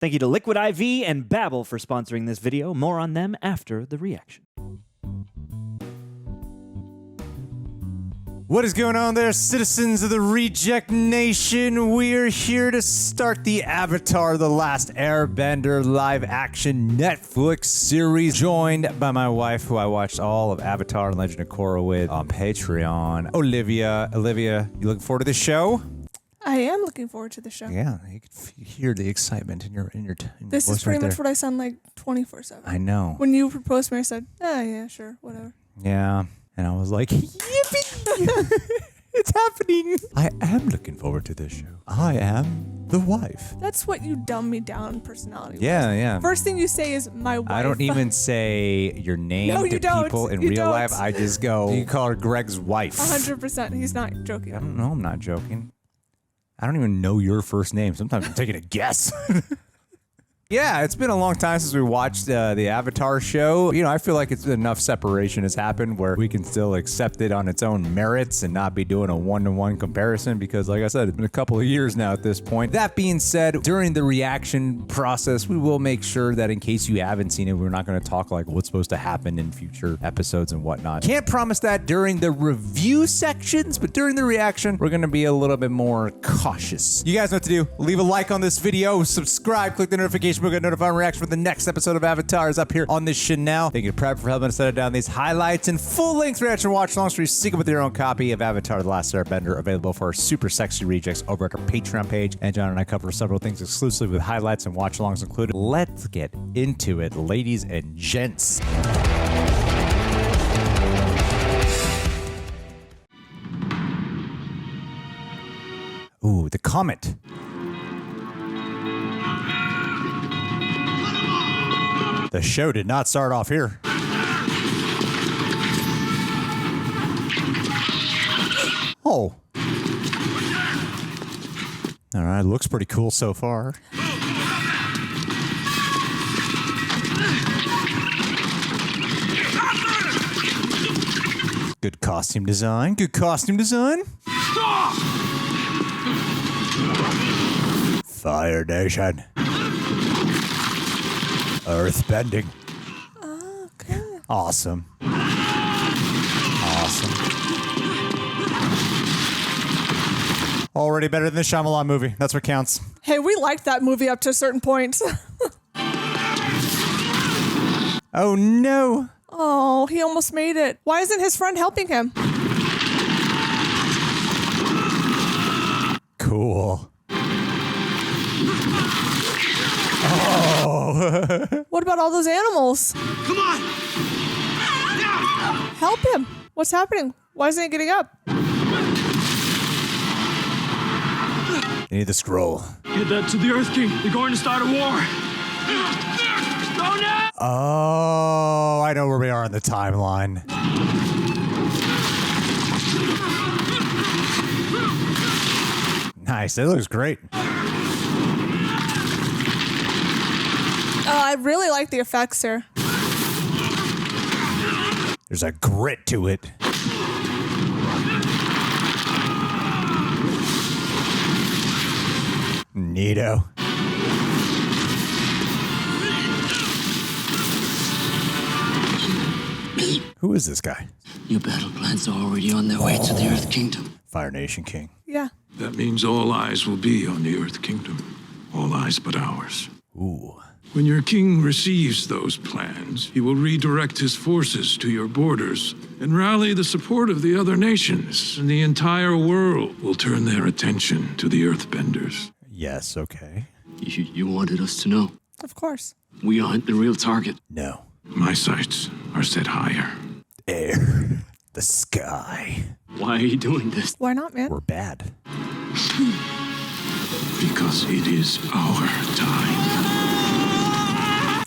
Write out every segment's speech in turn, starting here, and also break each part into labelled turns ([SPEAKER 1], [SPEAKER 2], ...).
[SPEAKER 1] Thank you to Liquid IV and Babbel for sponsoring this video. More on them after the reaction.
[SPEAKER 2] What is going on there, citizens of the Reject Nation? We're here to start the Avatar: The Last Airbender live-action Netflix series, joined by my wife, who I watched all of Avatar and Legend of Korra with on Patreon, Olivia. Olivia, you looking forward to this show?
[SPEAKER 3] I am looking forward to the show.
[SPEAKER 2] Yeah, you can hear the excitement in your
[SPEAKER 3] This
[SPEAKER 2] voice
[SPEAKER 3] is pretty
[SPEAKER 2] right
[SPEAKER 3] much
[SPEAKER 2] there.
[SPEAKER 3] what I sound like 24/7.
[SPEAKER 2] I know.
[SPEAKER 3] When you proposed to me, I said, "Oh yeah, sure, whatever."
[SPEAKER 2] Yeah, and I was like, yippee! It's happening. I am looking forward to this show. I am the wife.
[SPEAKER 3] That's what you dumb me down personality.
[SPEAKER 2] Yeah, yeah.
[SPEAKER 3] First thing you say is my wife.
[SPEAKER 2] I don't even say your name
[SPEAKER 3] No,
[SPEAKER 2] to
[SPEAKER 3] you don't.
[SPEAKER 2] people in
[SPEAKER 3] You
[SPEAKER 2] real
[SPEAKER 3] don't.
[SPEAKER 2] life. I just go, you call her Greg's wife.
[SPEAKER 3] 100%. He's not joking.
[SPEAKER 2] I don't know. I'm not joking. I don't even know your first name. Sometimes I'm taking a guess. Yeah, it's been a long time since we watched the Avatar show. You know, I feel like it's enough separation has happened where we can still accept it on its own merits and not be doing a one-to-one comparison because, like I said, it's been a couple of years now at this point. That being said, during the reaction process, we will make sure that in case you haven't seen it, we're not going to talk like what's supposed to happen in future episodes and whatnot. Can't promise that during the review sections, but during the reaction, we're going to be a little bit more cautious. You guys know what to do. Leave a like on this video, subscribe, click the notification. We'll get notified reaction for the next episode of Avatar is up here on this channel. Thank you to Prep for helping us edit down these highlights and full-length reaction watch alongs for you seek with your own copy of Avatar: The Last Airbender, available for our super sexy rejects over at our Patreon page. And John and I cover several things exclusively with highlights and watch alongs included. Let's get into it, ladies and gents. Ooh, the comment. The show did not start off here. Oh. All right, looks pretty cool so far. Good costume design. Good costume design. Fire Nation. Earth bending.
[SPEAKER 3] Okay.
[SPEAKER 2] Awesome. Awesome. Already better than the Shyamalan movie. That's what counts.
[SPEAKER 3] Hey, we liked that movie up to a certain point.
[SPEAKER 2] Oh no.
[SPEAKER 3] Oh, he almost made it. Why isn't his friend helping him?
[SPEAKER 2] Cool. Oh.
[SPEAKER 3] What about all those animals?
[SPEAKER 4] Come on! Now!
[SPEAKER 3] Help him. What's happening? Why isn't he getting up?
[SPEAKER 2] You need the scroll.
[SPEAKER 4] Get that to the Earth King. They're going to start a war. Go now!
[SPEAKER 2] Oh, I know where we are on the timeline. Nice. That looks great.
[SPEAKER 3] I really like the effects here.
[SPEAKER 2] There's a grit to it. Neato. Who is this guy?
[SPEAKER 5] Your battle plans are already on their way to the Earth Kingdom.
[SPEAKER 2] Fire Nation King.
[SPEAKER 3] Yeah.
[SPEAKER 6] That means all eyes will be on the Earth Kingdom. All eyes but ours.
[SPEAKER 2] Ooh.
[SPEAKER 6] When your king receives those plans, he will redirect his forces to your borders and rally the support of the other nations, and the entire world will turn their attention to the Earthbenders.
[SPEAKER 2] Yes, okay.
[SPEAKER 5] You wanted us to know.
[SPEAKER 3] Of course.
[SPEAKER 5] We aren't the real target.
[SPEAKER 2] No.
[SPEAKER 6] My sights are set higher.
[SPEAKER 2] Air. The sky.
[SPEAKER 5] Why are you doing this?
[SPEAKER 3] Why not, man?
[SPEAKER 2] We're bad.
[SPEAKER 6] Because it is our time.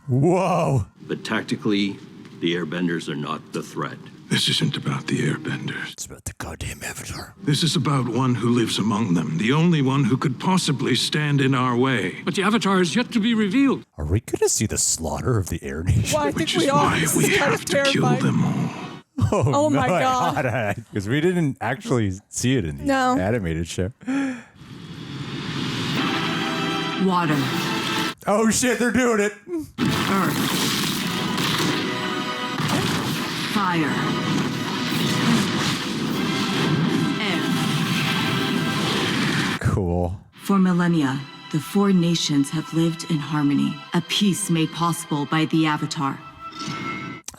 [SPEAKER 2] Whoa.
[SPEAKER 7] But tactically, the Airbenders are not the threat.
[SPEAKER 6] This isn't about the Airbenders.
[SPEAKER 2] It's about the goddamn Avatar.
[SPEAKER 6] This is about one who lives among them, the only one who could possibly stand in our way.
[SPEAKER 4] But the Avatar is yet to be revealed.
[SPEAKER 2] Are we gonna see the slaughter of the Air Nation?
[SPEAKER 3] Well, I think
[SPEAKER 6] Which
[SPEAKER 3] we
[SPEAKER 6] is
[SPEAKER 3] all.
[SPEAKER 6] why
[SPEAKER 3] This
[SPEAKER 6] we
[SPEAKER 3] is kind
[SPEAKER 6] have
[SPEAKER 3] of
[SPEAKER 6] to kill
[SPEAKER 3] terrifying.
[SPEAKER 6] them all.
[SPEAKER 3] Oh my God.
[SPEAKER 2] Because we didn't actually see it in the
[SPEAKER 3] No.
[SPEAKER 2] animated show.
[SPEAKER 8] Water.
[SPEAKER 2] Oh shit, they're doing it.
[SPEAKER 8] Earth. Fire. Air.
[SPEAKER 2] Cool.
[SPEAKER 8] For millennia, the 4 nations have lived in harmony, a peace made possible by the Avatar.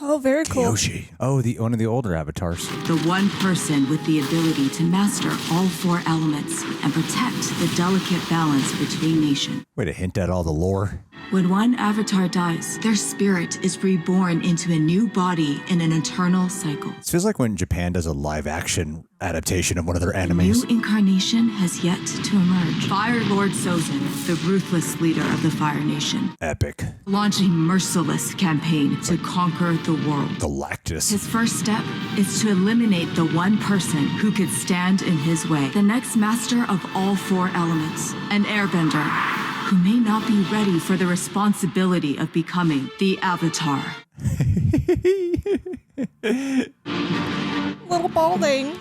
[SPEAKER 3] Oh, very cool.
[SPEAKER 2] Yoshi. Oh, one of the older avatars.
[SPEAKER 8] The one person with the ability to master all 4 elements and protect the delicate balance between nations.
[SPEAKER 2] Way to hint at all the lore.
[SPEAKER 8] When one avatar dies, their spirit is reborn into a new body in an eternal cycle.
[SPEAKER 2] It feels like when Japan does a live-action adaptation of one of their
[SPEAKER 8] A
[SPEAKER 2] animes.
[SPEAKER 8] new incarnation has yet to emerge. Fire Lord Sozin, the ruthless leader of the Fire Nation,
[SPEAKER 2] Epic.
[SPEAKER 8] launching merciless campaign to conquer the world.
[SPEAKER 2] Galactus.
[SPEAKER 8] His first step is to eliminate the one person who could stand in his way. The next master of all 4 elements, an airbender, who may not be ready for the responsibility of becoming the Avatar.
[SPEAKER 3] Little balding.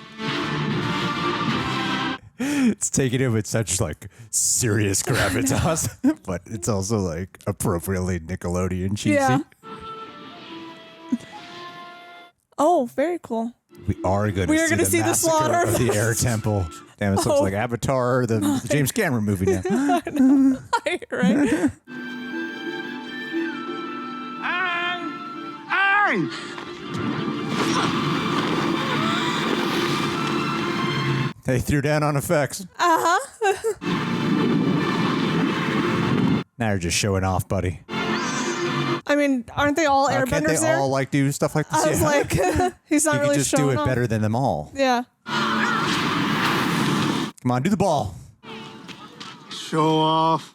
[SPEAKER 2] It's taking it with such like serious gravitas, but it's also like appropriately Nickelodeon cheesy.
[SPEAKER 3] Yeah. Oh, very cool.
[SPEAKER 2] We are going
[SPEAKER 3] We are
[SPEAKER 2] to
[SPEAKER 3] gonna
[SPEAKER 2] see
[SPEAKER 3] see the
[SPEAKER 2] massacre
[SPEAKER 3] slaughter.
[SPEAKER 2] of the Air Temple. Damn, this looks like Avatar, the James Cameron movie now.
[SPEAKER 3] Right?
[SPEAKER 4] Aang!
[SPEAKER 2] They threw down on effects.
[SPEAKER 3] Uh-huh.
[SPEAKER 2] Now you're just showing off, buddy.
[SPEAKER 3] I mean, aren't they all
[SPEAKER 2] Can't
[SPEAKER 3] airbenders
[SPEAKER 2] they
[SPEAKER 3] there?
[SPEAKER 2] all like do stuff like this?
[SPEAKER 3] I was
[SPEAKER 2] Yeah.
[SPEAKER 3] like, he's not
[SPEAKER 2] You
[SPEAKER 3] really
[SPEAKER 2] could just do
[SPEAKER 3] showing
[SPEAKER 2] it
[SPEAKER 3] off.
[SPEAKER 2] better than them all.
[SPEAKER 3] Yeah.
[SPEAKER 2] Come on, do the ball.
[SPEAKER 9] Show off.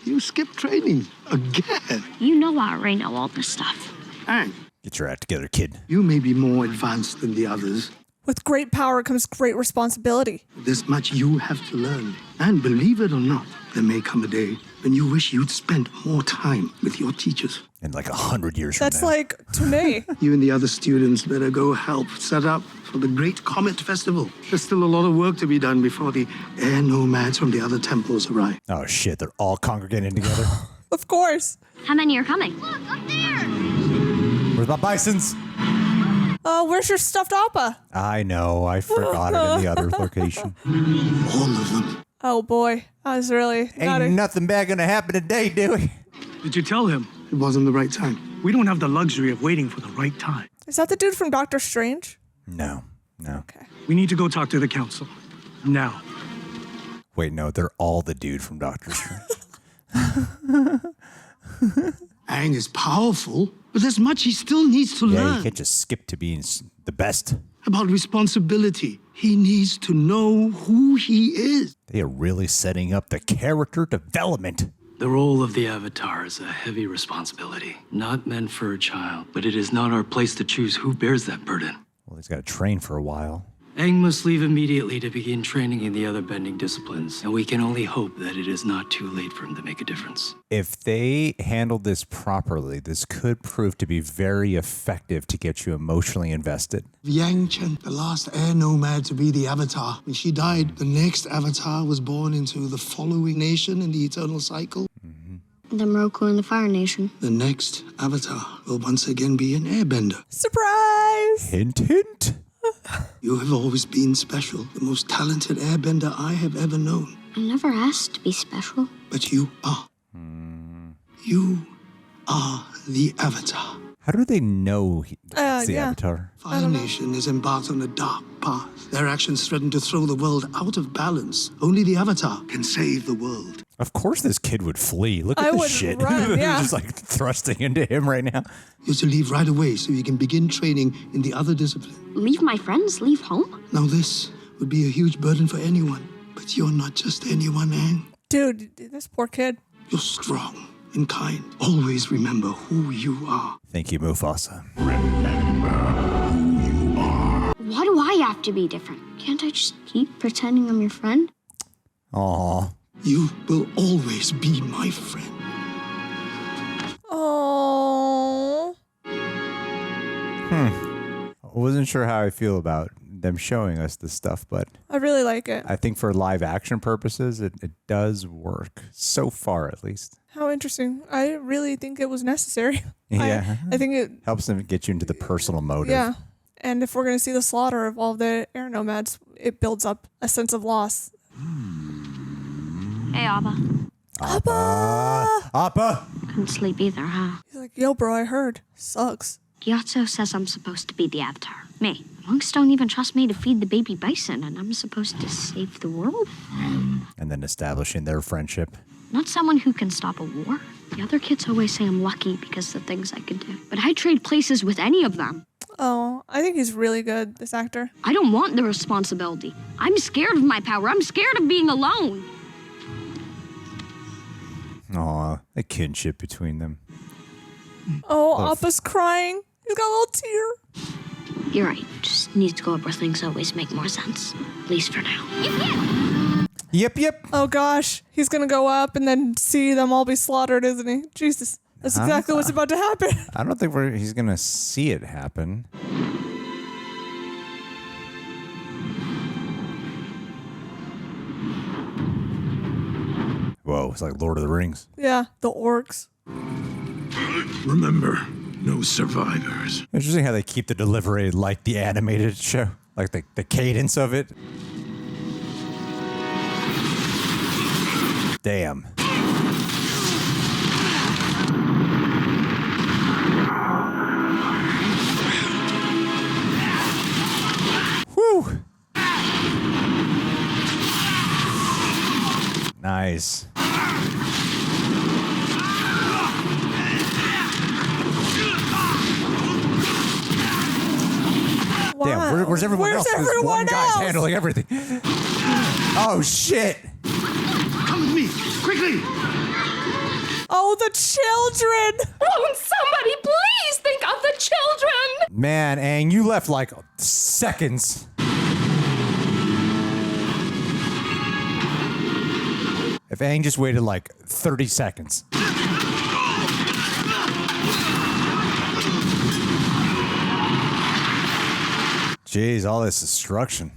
[SPEAKER 9] You skipped training again.
[SPEAKER 10] You know I already know all this stuff.
[SPEAKER 9] Aang,
[SPEAKER 2] Get your act together, kid.
[SPEAKER 9] you may be more advanced than the others.
[SPEAKER 3] With great power comes great responsibility.
[SPEAKER 9] There's much you have to learn. And believe it or not, there may come a day when you wish you'd spent more time with your teachers.
[SPEAKER 2] In like 100 years
[SPEAKER 3] That's
[SPEAKER 2] from now.
[SPEAKER 3] like, to me.
[SPEAKER 9] You and the other students better go help set up for the Great Comet Festival. There's still a lot of work to be done before the air nomads from the other temples arrive.
[SPEAKER 2] Oh shit, they're all congregating together.
[SPEAKER 3] Of course.
[SPEAKER 10] How many are coming? Look, up there!
[SPEAKER 2] Where's my bisons?
[SPEAKER 3] Where's your stuffed Appa?
[SPEAKER 2] I know, I forgot it in the other location.
[SPEAKER 9] All of them.
[SPEAKER 3] Oh boy, I was really
[SPEAKER 2] Ain't nothing bad gonna happen today, Dewey.
[SPEAKER 4] Did you tell him?
[SPEAKER 9] It wasn't the right time.
[SPEAKER 4] We don't have the luxury of waiting for the right time.
[SPEAKER 3] Is that the dude from Doctor Strange?
[SPEAKER 2] No.
[SPEAKER 3] Okay.
[SPEAKER 4] We need to go talk to the council. Now.
[SPEAKER 2] Wait, no, they're all the dude from Doctor Strange.
[SPEAKER 9] Aang is powerful, but there's much he still needs to
[SPEAKER 2] Yeah,
[SPEAKER 9] learn.
[SPEAKER 2] you can't just skip to being the best.
[SPEAKER 9] About responsibility. He needs to know who he is.
[SPEAKER 2] They are really setting up the character development.
[SPEAKER 5] The role of the Avatar is a heavy responsibility, not meant for a child, but it is not our place to choose who bears that burden.
[SPEAKER 2] Well, he's got to train for a while.
[SPEAKER 5] Aang must leave immediately to begin training in the other bending disciplines, and we can only hope that it is not too late for him to make a difference.
[SPEAKER 2] If they handle this properly, this could prove to be very effective to get you emotionally invested.
[SPEAKER 9] Yang Chen, the last air nomad to be the Avatar. When she died, the next Avatar was born into the following nation in the eternal cycle.
[SPEAKER 10] The Morocco and the Fire Nation.
[SPEAKER 9] The next Avatar will once again be an airbender.
[SPEAKER 3] Surprise!
[SPEAKER 2] Hint, hint.
[SPEAKER 9] You have always been special, the most talented airbender I have ever known.
[SPEAKER 10] I never asked to be special.
[SPEAKER 9] But you are. You are the Avatar.
[SPEAKER 2] How do they know it's the
[SPEAKER 3] yeah.
[SPEAKER 2] Avatar?
[SPEAKER 9] Fire Nation is embarked on a dark path. Their actions threaten to throw the world out of balance. Only the Avatar can save the world.
[SPEAKER 2] Of course this kid would flee. Look
[SPEAKER 3] I
[SPEAKER 2] at this
[SPEAKER 3] would
[SPEAKER 2] shit.
[SPEAKER 3] run, yeah.
[SPEAKER 2] Just like thrusting into him right now.
[SPEAKER 9] You're to leave right away so you can begin training in the other discipline.
[SPEAKER 10] Leave my friends? Leave home?
[SPEAKER 9] Now this would be a huge burden for anyone. But you're not just anyone, Aang.
[SPEAKER 3] Dude, this poor kid.
[SPEAKER 9] You're strong and kind. Always remember who you are.
[SPEAKER 2] Thank you, Mufasa.
[SPEAKER 10] Why do I have to be different? Can't I just keep pretending I'm your friend?
[SPEAKER 2] Aw.
[SPEAKER 9] You will always be my friend.
[SPEAKER 3] Oh.
[SPEAKER 2] I wasn't sure how I feel about them showing us this stuff, but
[SPEAKER 3] I really like it.
[SPEAKER 2] I think for live action purposes, it does work. So far, at least.
[SPEAKER 3] How interesting. I really think it was necessary.
[SPEAKER 2] Yeah.
[SPEAKER 3] I think it
[SPEAKER 2] helps them get you into the personal motive.
[SPEAKER 3] Yeah. And if we're going to see the slaughter of all the air nomads, it builds up a sense of loss.
[SPEAKER 10] Hey, Appa.
[SPEAKER 2] Appa!
[SPEAKER 10] Couldn't sleep either, huh?
[SPEAKER 3] He's like, yo, bro, I heard. Sucks.
[SPEAKER 10] Gyatso says I'm supposed to be the Avatar. Me. Monks don't even trust me to feed the baby bison, and I'm supposed to save the world?
[SPEAKER 2] And then establishing their friendship.
[SPEAKER 10] Not someone who can stop a war. The other kids always say I'm lucky because of the things I could do. But I'd trade places with any of them.
[SPEAKER 3] Oh, I think he's really good, this actor.
[SPEAKER 10] I don't want the responsibility. I'm scared of my power. I'm scared of being alone.
[SPEAKER 2] Aw, the kinship between them.
[SPEAKER 3] Oh, Appa's crying. He's got a little tear.
[SPEAKER 10] You're right. Just need to go up where things always make more sense. At least for now.
[SPEAKER 2] Yep.
[SPEAKER 3] Oh, gosh. He's going to go up and then see them all be slaughtered, isn't he? Jesus. That's exactly what's about to happen.
[SPEAKER 2] I don't think he's going to see it happen. Whoa, it's like Lord of the Rings.
[SPEAKER 3] Yeah, the orcs.
[SPEAKER 6] Remember, no survivors.
[SPEAKER 2] Interesting how they keep the delivery like the animated show, like the cadence of it. Damn. Whew. Nice.
[SPEAKER 3] Wow.
[SPEAKER 2] Damn, where's everyone else? This one guy's handling everything. Oh, shit.
[SPEAKER 9] Come with me, quickly.
[SPEAKER 3] Oh, the children.
[SPEAKER 11] Won't somebody please think of the children?
[SPEAKER 2] Man, Aang, you left like seconds. If Aang just waited like 30 seconds. Jeez, all this destruction.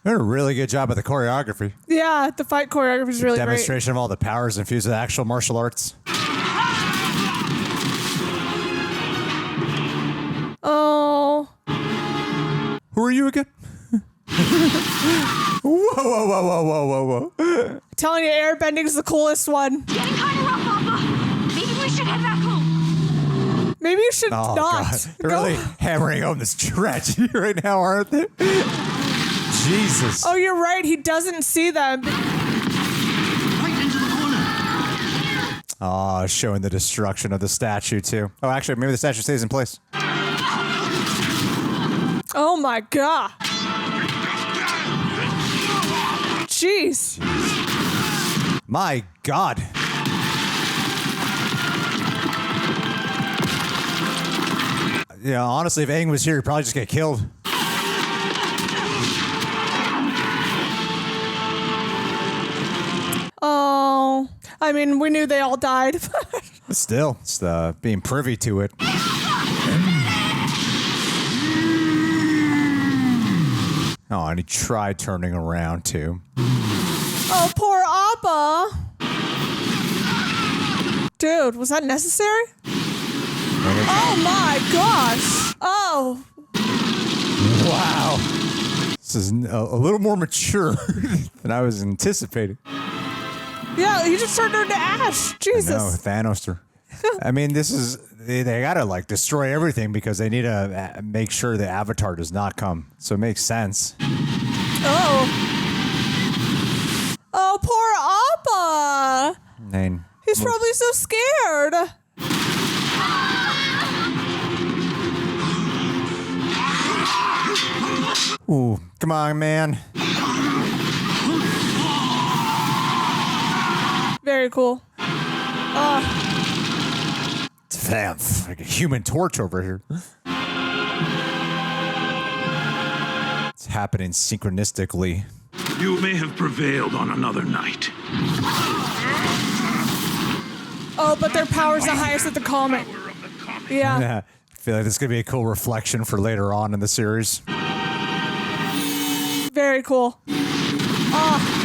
[SPEAKER 2] They did a really good job of the choreography.
[SPEAKER 3] Yeah, the fight choreography is really
[SPEAKER 2] Demonstration of all the powers infused with actual martial arts.
[SPEAKER 3] Oh.
[SPEAKER 2] Who are you again? Whoa.
[SPEAKER 3] I'm telling you, airbending's the coolest one.
[SPEAKER 10] Getting kind of rough, Appa. Maybe we should head back home.
[SPEAKER 3] Maybe you should not.
[SPEAKER 2] God. They're really hammering home this tragedy right now, aren't they? Jesus.
[SPEAKER 3] Oh, you're right. He doesn't see them.
[SPEAKER 9] Right into the corner.
[SPEAKER 2] Oh, showing the destruction of the statue, too. Oh, actually, maybe the statue stays in place.
[SPEAKER 3] Oh, my God. Jeez.
[SPEAKER 2] My God. Yeah, honestly, if Aang was here, he'd probably just get killed.
[SPEAKER 3] Oh, I mean, we knew they all died.
[SPEAKER 2] But still, it's being privy to it. Oh, and he tried turning around, too.
[SPEAKER 3] Oh, poor Appa. Dude, was that necessary? Oh, my gosh. Oh.
[SPEAKER 2] Wow. This is a little more mature than I was anticipating.
[SPEAKER 3] Yeah, he just turned her into ash. Jesus.
[SPEAKER 2] No, Thanos her. I mean, this is... They gotta, like, destroy everything because they need to make sure the Avatar does not come. So it makes sense.
[SPEAKER 3] Oh. Oh, poor Appa.
[SPEAKER 2] And
[SPEAKER 3] He's probably so scared.
[SPEAKER 2] Ooh, come on, man.
[SPEAKER 3] Very cool.
[SPEAKER 2] Damn, like a human torch over here. It's happening synchronistically.
[SPEAKER 6] You may have prevailed on another night.
[SPEAKER 3] Oh, but their power's the highest at the comet. Yeah.
[SPEAKER 2] Yeah. I feel like this could be a cool reflection for later on in the series.
[SPEAKER 3] Very cool. Oh.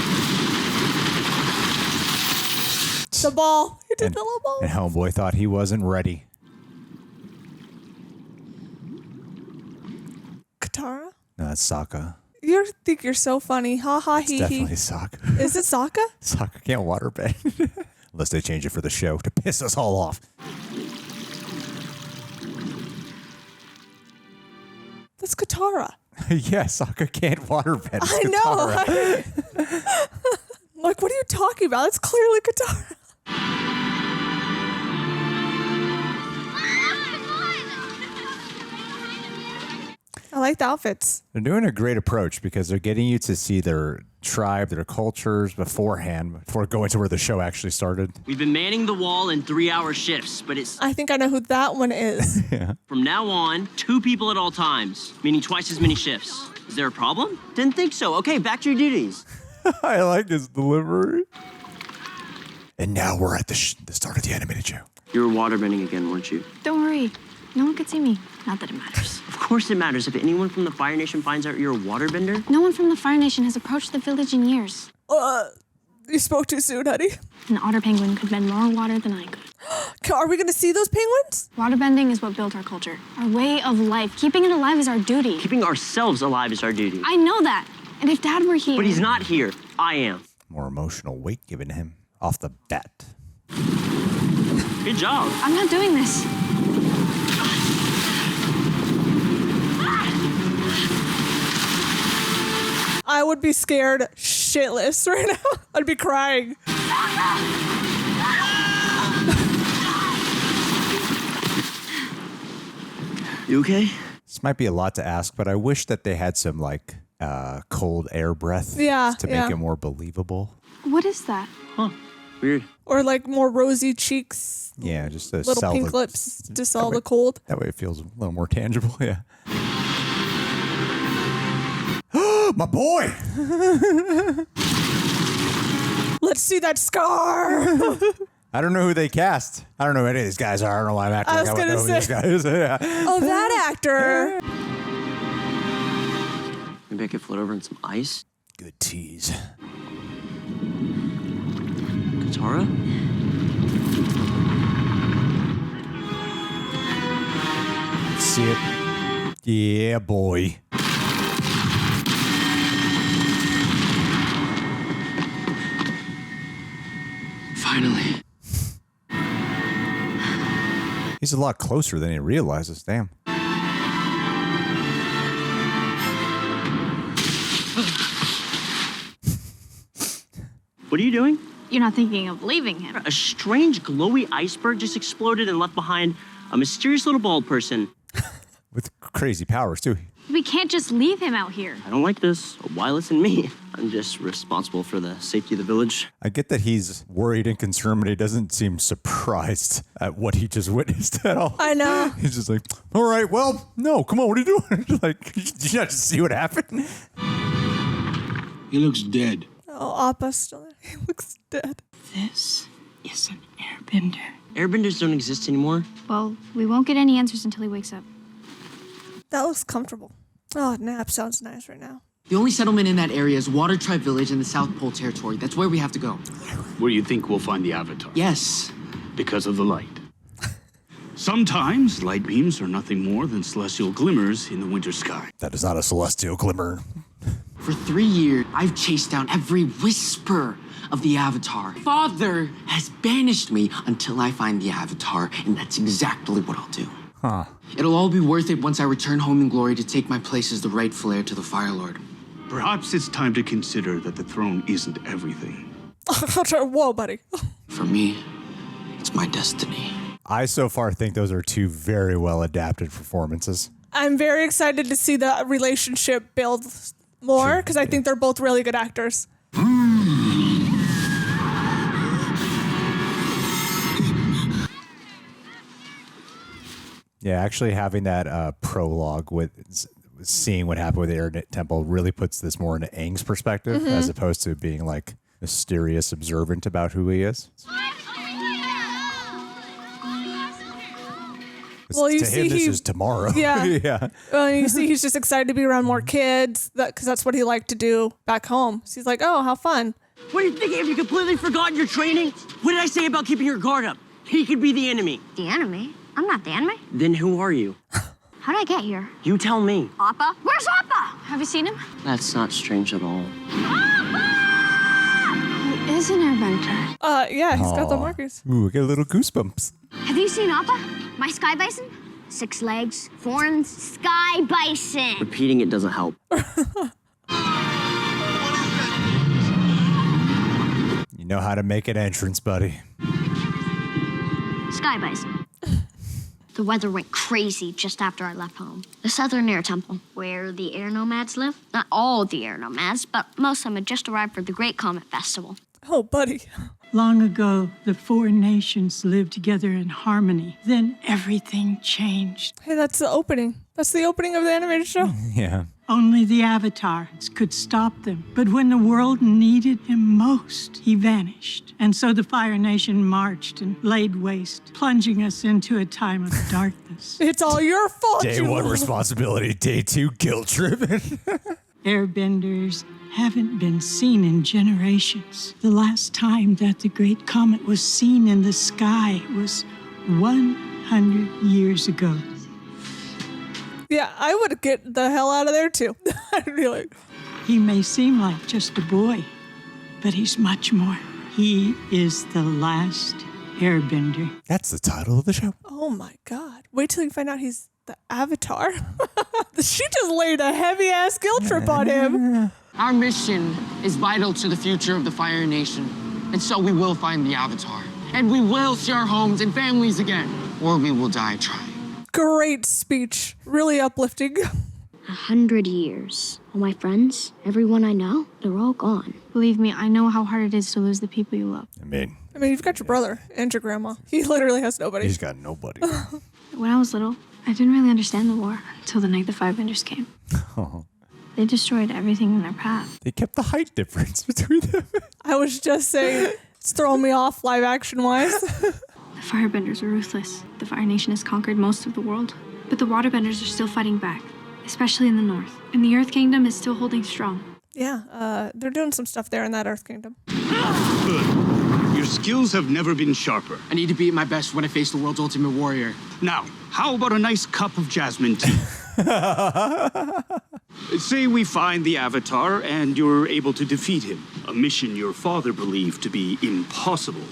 [SPEAKER 3] The ball. He did the little ball.
[SPEAKER 2] And Homeboy thought he wasn't ready.
[SPEAKER 3] Katara?
[SPEAKER 2] No, that's Sokka.
[SPEAKER 3] You think you're so funny. Ha ha
[SPEAKER 2] It's
[SPEAKER 3] hee
[SPEAKER 2] definitely
[SPEAKER 3] hee.
[SPEAKER 2] Sokka.
[SPEAKER 3] Is it Sokka?
[SPEAKER 2] Sokka can't waterbend. Unless they change it for the show to piss us all off.
[SPEAKER 3] That's Katara.
[SPEAKER 2] Yeah, Sokka can't waterbend. It's
[SPEAKER 3] I know.
[SPEAKER 2] Katara.
[SPEAKER 3] Like, what are you talking about? It's clearly Katara. I like the outfits.
[SPEAKER 2] They're doing a great approach because they're getting you to see their tribe, their cultures beforehand, before going to where the show actually started.
[SPEAKER 12] We've been manning the wall in 3-hour shifts, but it's...
[SPEAKER 3] I think I know who that one is.
[SPEAKER 2] Yeah.
[SPEAKER 12] From now on, 2 people at all times, meaning twice as many shifts. Is there a problem? Didn't think so. Okay, back to your duties.
[SPEAKER 2] I like his delivery. And now we're at the start of the animated show.
[SPEAKER 12] You were waterbending again, weren't you?
[SPEAKER 10] Don't worry. No one could see me. Not that it matters.
[SPEAKER 12] Of course it matters. If anyone from the Fire Nation finds out you're a waterbender...
[SPEAKER 10] No one from the Fire Nation has approached the village in years.
[SPEAKER 3] You spoke too soon, honey.
[SPEAKER 10] An otter penguin could bend more water than I could.
[SPEAKER 3] Are we going to see those penguins?
[SPEAKER 10] Waterbending is what built our culture. Our way of life. Keeping it alive is our duty.
[SPEAKER 12] Keeping ourselves alive is our duty.
[SPEAKER 10] I know that. And if Dad were here...
[SPEAKER 12] But he's not here. I am.
[SPEAKER 2] More emotional weight given to him off the bat.
[SPEAKER 12] Good job.
[SPEAKER 10] I'm not doing this.
[SPEAKER 3] I would be scared shitless right now. I'd be crying.
[SPEAKER 12] You okay?
[SPEAKER 2] This might be a lot to ask, but I wish that they had some like cold air breath to make it more believable.
[SPEAKER 10] What is that?
[SPEAKER 12] Huh. Weird.
[SPEAKER 3] Or like more rosy cheeks.
[SPEAKER 2] Yeah, just to
[SPEAKER 3] little
[SPEAKER 2] sell
[SPEAKER 3] pink
[SPEAKER 2] the,
[SPEAKER 3] lips to sell the cold.
[SPEAKER 2] That way it feels a little more tangible, yeah. My boy!
[SPEAKER 3] Let's see that scar.
[SPEAKER 2] I don't know who they cast. I don't know who any of these guys are. I don't know why I'm acting
[SPEAKER 3] I was
[SPEAKER 2] like I
[SPEAKER 3] gonna
[SPEAKER 2] don't know who these guys are. Yeah.
[SPEAKER 3] Oh, that actor.
[SPEAKER 12] Maybe I could float over in some ice.
[SPEAKER 2] Good tease.
[SPEAKER 12] Katara?
[SPEAKER 2] See it? Yeah, boy.
[SPEAKER 12] Finally.
[SPEAKER 2] He's a lot closer than he realizes. Damn.
[SPEAKER 12] What are you doing?
[SPEAKER 10] You're not thinking of leaving him.
[SPEAKER 12] A strange glowy iceberg just exploded and left behind a mysterious little bald person.
[SPEAKER 2] With crazy powers, too.
[SPEAKER 10] We can't just leave him out here.
[SPEAKER 12] I don't like this. Why listen to me? I'm just responsible for the safety of the village.
[SPEAKER 2] I get that he's worried and concerned, but he doesn't seem surprised at what he just witnessed at all.
[SPEAKER 3] I know.
[SPEAKER 2] He's just like, all right, well, no, come on, what are you doing? Like, did you not just see what happened?
[SPEAKER 6] He looks dead.
[SPEAKER 3] Oh, Appa's still there. He looks dead.
[SPEAKER 8] This is an airbender.
[SPEAKER 12] Airbenders don't exist anymore.
[SPEAKER 10] Well, we won't get any answers until he wakes up.
[SPEAKER 3] That looks comfortable. Oh, nap sounds nice right now.
[SPEAKER 13] The only settlement in that area is Water Tribe Village in the South Pole Territory. That's where we have to go.
[SPEAKER 4] Where you think we'll find the Avatar?
[SPEAKER 13] Yes.
[SPEAKER 4] Because of the light. Sometimes light beams are nothing more than celestial glimmers in the winter sky.
[SPEAKER 2] That is not a celestial glimmer.
[SPEAKER 13] For 3 years, I've chased down every whisper of the Avatar. Father has banished me until I find the Avatar, and that's exactly what I'll do.
[SPEAKER 2] Huh.
[SPEAKER 13] It'll all be worth it once I return home in glory to take my place as the rightful heir to the Fire Lord.
[SPEAKER 4] Perhaps it's time to consider that the throne isn't everything.
[SPEAKER 3] Whoa, buddy.
[SPEAKER 13] For me, it's my destiny.
[SPEAKER 2] I so far think those are two very well adapted performances.
[SPEAKER 3] I'm very excited to see the relationship build more because I think they're both really good actors.
[SPEAKER 2] Yeah, actually having that prologue with seeing what happened with the Air Temple really puts this more into Aang's perspective as opposed to being like mysterious observant about who he is.
[SPEAKER 3] Well, you
[SPEAKER 2] to
[SPEAKER 3] see,
[SPEAKER 2] him, this is tomorrow.
[SPEAKER 3] Yeah.
[SPEAKER 2] Yeah.
[SPEAKER 3] You see, he's just excited to be around more kids because that's what he liked to do back home. So he's like, oh, how fun.
[SPEAKER 12] What are you thinking? Have you completely forgotten your training? What did I say about keeping your guard up? He could be the enemy.
[SPEAKER 10] The enemy? I'm not the enemy.
[SPEAKER 12] Then who are you?
[SPEAKER 10] How did I get here?
[SPEAKER 12] You tell me.
[SPEAKER 10] Appa? Where's Appa? Have you seen him?
[SPEAKER 12] That's not strange at all.
[SPEAKER 10] He is an airbender.
[SPEAKER 3] Yeah, he's got the markers.
[SPEAKER 2] Ooh, I get a little goosebumps.
[SPEAKER 10] Have you seen Appa? My sky bison? 6 legs, horns, sky bison.
[SPEAKER 12] Repeating it doesn't help.
[SPEAKER 2] You know how to make an entrance, buddy.
[SPEAKER 10] Sky bison. The weather went crazy just after I left home. The Southern Air Temple, where the air nomads live. Not all the air nomads, but most of them had just arrived for the Great Comet Festival.
[SPEAKER 3] Oh, buddy.
[SPEAKER 14] Long ago, the 4 nations lived together in harmony. Then everything changed.
[SPEAKER 3] Hey, that's the opening. That's the opening of the animated show.
[SPEAKER 2] Yeah.
[SPEAKER 14] Only the avatars could stop them. But when the world needed him most, he vanished. And so the Fire Nation marched and laid waste, plunging us into a time of darkness.
[SPEAKER 3] It's all your fault.
[SPEAKER 2] Day 1 responsibility, day 2 guilt-driven.
[SPEAKER 14] Airbenders haven't been seen in generations. The last time that the Great Comet was seen in the sky was 100 years ago.
[SPEAKER 3] Yeah, I would get the hell out of there too. I'd be like,
[SPEAKER 14] he may seem like just a boy, but he's much more. He is the last airbender.
[SPEAKER 2] That's the title of the show.
[SPEAKER 3] oh my God. Wait till you find out he's the Avatar. She just laid a heavy ass guilt trip on him.
[SPEAKER 13] Our mission is vital to the future of the Fire Nation. And so we will find the Avatar. And we will see our homes and families again. Or we will die trying.
[SPEAKER 3] Great speech. Really uplifting.
[SPEAKER 10] 100 years. All my friends, everyone I know, they're all gone.
[SPEAKER 15] Believe me, I know how hard it is to lose the people you love.
[SPEAKER 2] I mean,
[SPEAKER 3] you've got your brother and your grandma. He literally has nobody.
[SPEAKER 2] He's got nobody.
[SPEAKER 15] When I was little, I didn't really understand the war until the night the Firebenders came.
[SPEAKER 2] Oh.
[SPEAKER 15] They destroyed everything in their path.
[SPEAKER 2] They kept the height difference between them.
[SPEAKER 3] I was just saying, it's throwing me off live action wise.
[SPEAKER 15] The Firebenders were ruthless. The Fire Nation has conquered most of the world. But the Waterbenders are still fighting back, especially in the north. And the Earth Kingdom is still holding strong.
[SPEAKER 3] Yeah, they're doing some stuff there in that Earth Kingdom.
[SPEAKER 16] Good. Your skills have never been sharper.
[SPEAKER 13] I need to be at my best when I face the world's ultimate warrior.
[SPEAKER 16] Now, how about a nice cup of jasmine tea? Say we find the Avatar and you're able to defeat him. A mission your father believed to be impossible.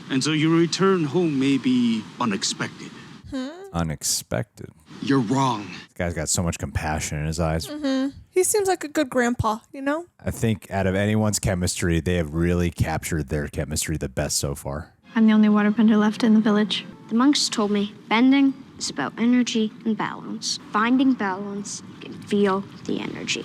[SPEAKER 16] And so your return home may be unexpected.
[SPEAKER 2] Unexpected.
[SPEAKER 13] You're wrong.
[SPEAKER 2] This guy's got so much compassion in his eyes.
[SPEAKER 3] He seems like a good grandpa, you know?
[SPEAKER 2] I think out of anyone's chemistry, they have really captured their chemistry the best so far.
[SPEAKER 15] I'm the only waterbender left in the village.
[SPEAKER 10] The monks told me bending is about energy and balance. Finding balance, you can feel the energy.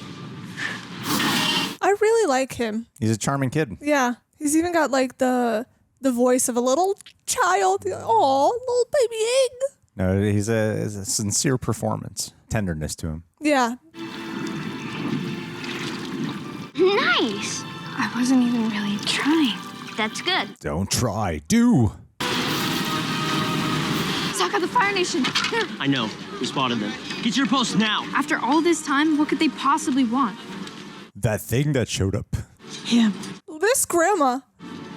[SPEAKER 3] I really like him.
[SPEAKER 2] He's a charming kid.
[SPEAKER 3] Yeah, he's even got like the voice of a little child. Oh, little baby Aang.
[SPEAKER 2] No, he's a sincere performance. Tenderness to him.
[SPEAKER 3] Yeah.
[SPEAKER 10] Nice.
[SPEAKER 15] I wasn't even really trying.
[SPEAKER 10] That's good.
[SPEAKER 2] Don't try. Do.
[SPEAKER 15] Sokka, the Fire Nation. They're...
[SPEAKER 12] I know. We spotted them. Get to your post now.
[SPEAKER 15] After all this time, what could they possibly want?
[SPEAKER 2] That thing that showed up.
[SPEAKER 14] Him.
[SPEAKER 3] This grandma.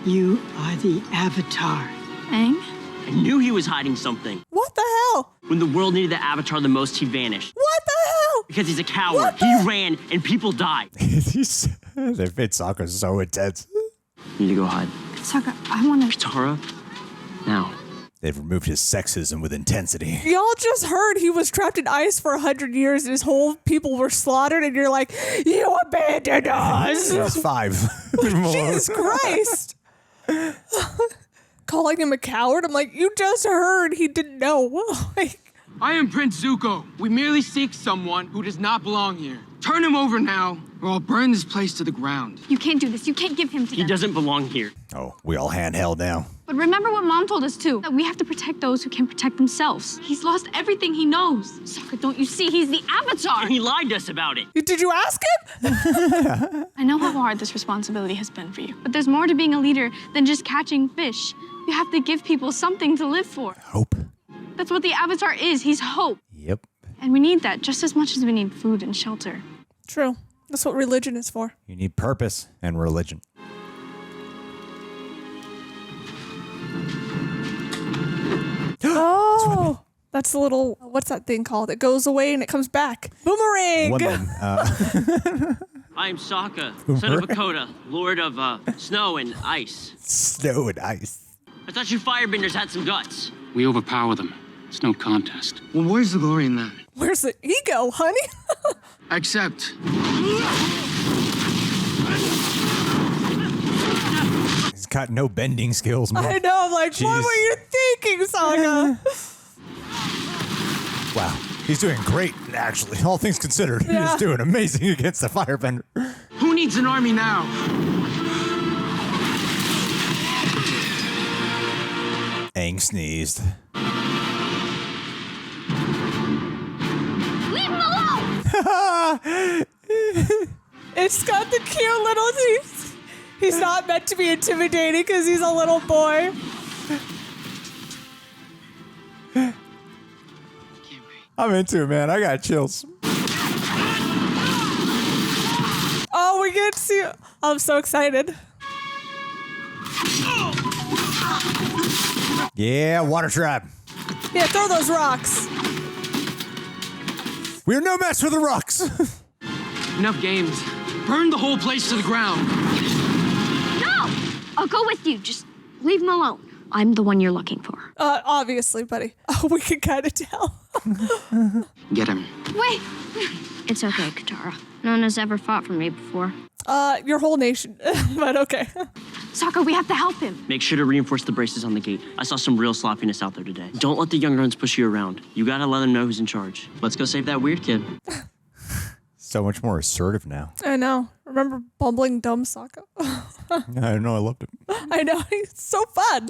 [SPEAKER 14] You are the Avatar.
[SPEAKER 15] Aang?
[SPEAKER 12] I knew he was hiding something.
[SPEAKER 3] What the hell?
[SPEAKER 12] When the world needed the Avatar the most, he vanished.
[SPEAKER 3] What the hell?
[SPEAKER 12] Because he's a coward. He ran and people died.
[SPEAKER 2] They made Sokka so intense.
[SPEAKER 12] Need to go hide.
[SPEAKER 15] Sokka, I want to...
[SPEAKER 12] Katara, now.
[SPEAKER 2] They've removed his sexism with intensity.
[SPEAKER 3] Y'all just heard he was trapped in ice for 100 years and his whole people were slaughtered and you're like, you abandoned us.
[SPEAKER 2] He was 5.
[SPEAKER 3] Jesus Christ. Calling him a coward? I'm like, you just heard he didn't know.
[SPEAKER 13] I am Prince Zuko. We merely seek someone who does not belong here. Turn him over now, or I'll burn this place to the ground.
[SPEAKER 15] You can't do this. You can't give him to
[SPEAKER 12] He
[SPEAKER 15] them.
[SPEAKER 12] doesn't belong here.
[SPEAKER 2] Oh, we all handheld now.
[SPEAKER 15] But remember what Mom told us, too. That we have to protect those who can protect themselves. He's lost everything he knows. Sokka, don't you see? He's the Avatar.
[SPEAKER 12] And he lied to us about it.
[SPEAKER 3] Did you ask him?
[SPEAKER 15] I know how hard this responsibility has been for you. But there's more to being a leader than just catching fish. You have to give people something to live for.
[SPEAKER 2] Hope.
[SPEAKER 15] That's what the Avatar is. He's hope.
[SPEAKER 2] Yep.
[SPEAKER 15] And we need that just as much as we need food and shelter.
[SPEAKER 3] True. That's what religion is for.
[SPEAKER 2] You need purpose and religion.
[SPEAKER 3] Oh, that's the little, what's that thing called? It goes away and it comes back. Boomerang!
[SPEAKER 2] Woman.
[SPEAKER 12] I am Sokka, son of Akota, lord of snow and ice.
[SPEAKER 2] Snow and ice.
[SPEAKER 12] I thought you firebenders had some guts.
[SPEAKER 17] We overpower them. It's no contest.
[SPEAKER 9] Well, where's the glory in that?
[SPEAKER 3] Where's the ego, honey?
[SPEAKER 9] Accept.
[SPEAKER 2] He's got no bending skills, man.
[SPEAKER 3] I know, I'm like,
[SPEAKER 2] Jeez.
[SPEAKER 3] what were you thinking, Sokka?
[SPEAKER 2] Wow. He's doing great, actually. All things considered,
[SPEAKER 3] Yeah.
[SPEAKER 2] he's doing amazing against the firebender.
[SPEAKER 13] Who needs an army now?
[SPEAKER 2] Aang sneezed.
[SPEAKER 10] Leave him alone!
[SPEAKER 3] It's got the cute little teeth. He's not meant to be intimidating because he's a little boy.
[SPEAKER 2] I'm into it, man. I got chills.
[SPEAKER 3] Oh, we get to see. I'm so excited.
[SPEAKER 2] Yeah, water trap.
[SPEAKER 3] Yeah, throw those rocks.
[SPEAKER 2] We're no match for the rocks.
[SPEAKER 13] Enough games. Burn the whole place to the ground.
[SPEAKER 10] No! I'll go with you. Just leave him alone. I'm the one you're looking for.
[SPEAKER 3] Obviously, buddy. Oh, we can kind of tell.
[SPEAKER 13] Get him.
[SPEAKER 10] Wait! It's okay, Katara. No one has ever fought for me before.
[SPEAKER 3] Your whole nation. But okay.
[SPEAKER 15] Sokka, we have to help him.
[SPEAKER 12] Make sure to reinforce the braces on the gate. I saw some real sloppiness out there today. Don't let the young runs push you around. You gotta let them know who's in charge. Let's go save that weird kid.
[SPEAKER 2] So much more assertive now.
[SPEAKER 3] I know. Remember bumbling dumb Sokka?
[SPEAKER 2] I know, I loved it.
[SPEAKER 3] I know. He's so fun.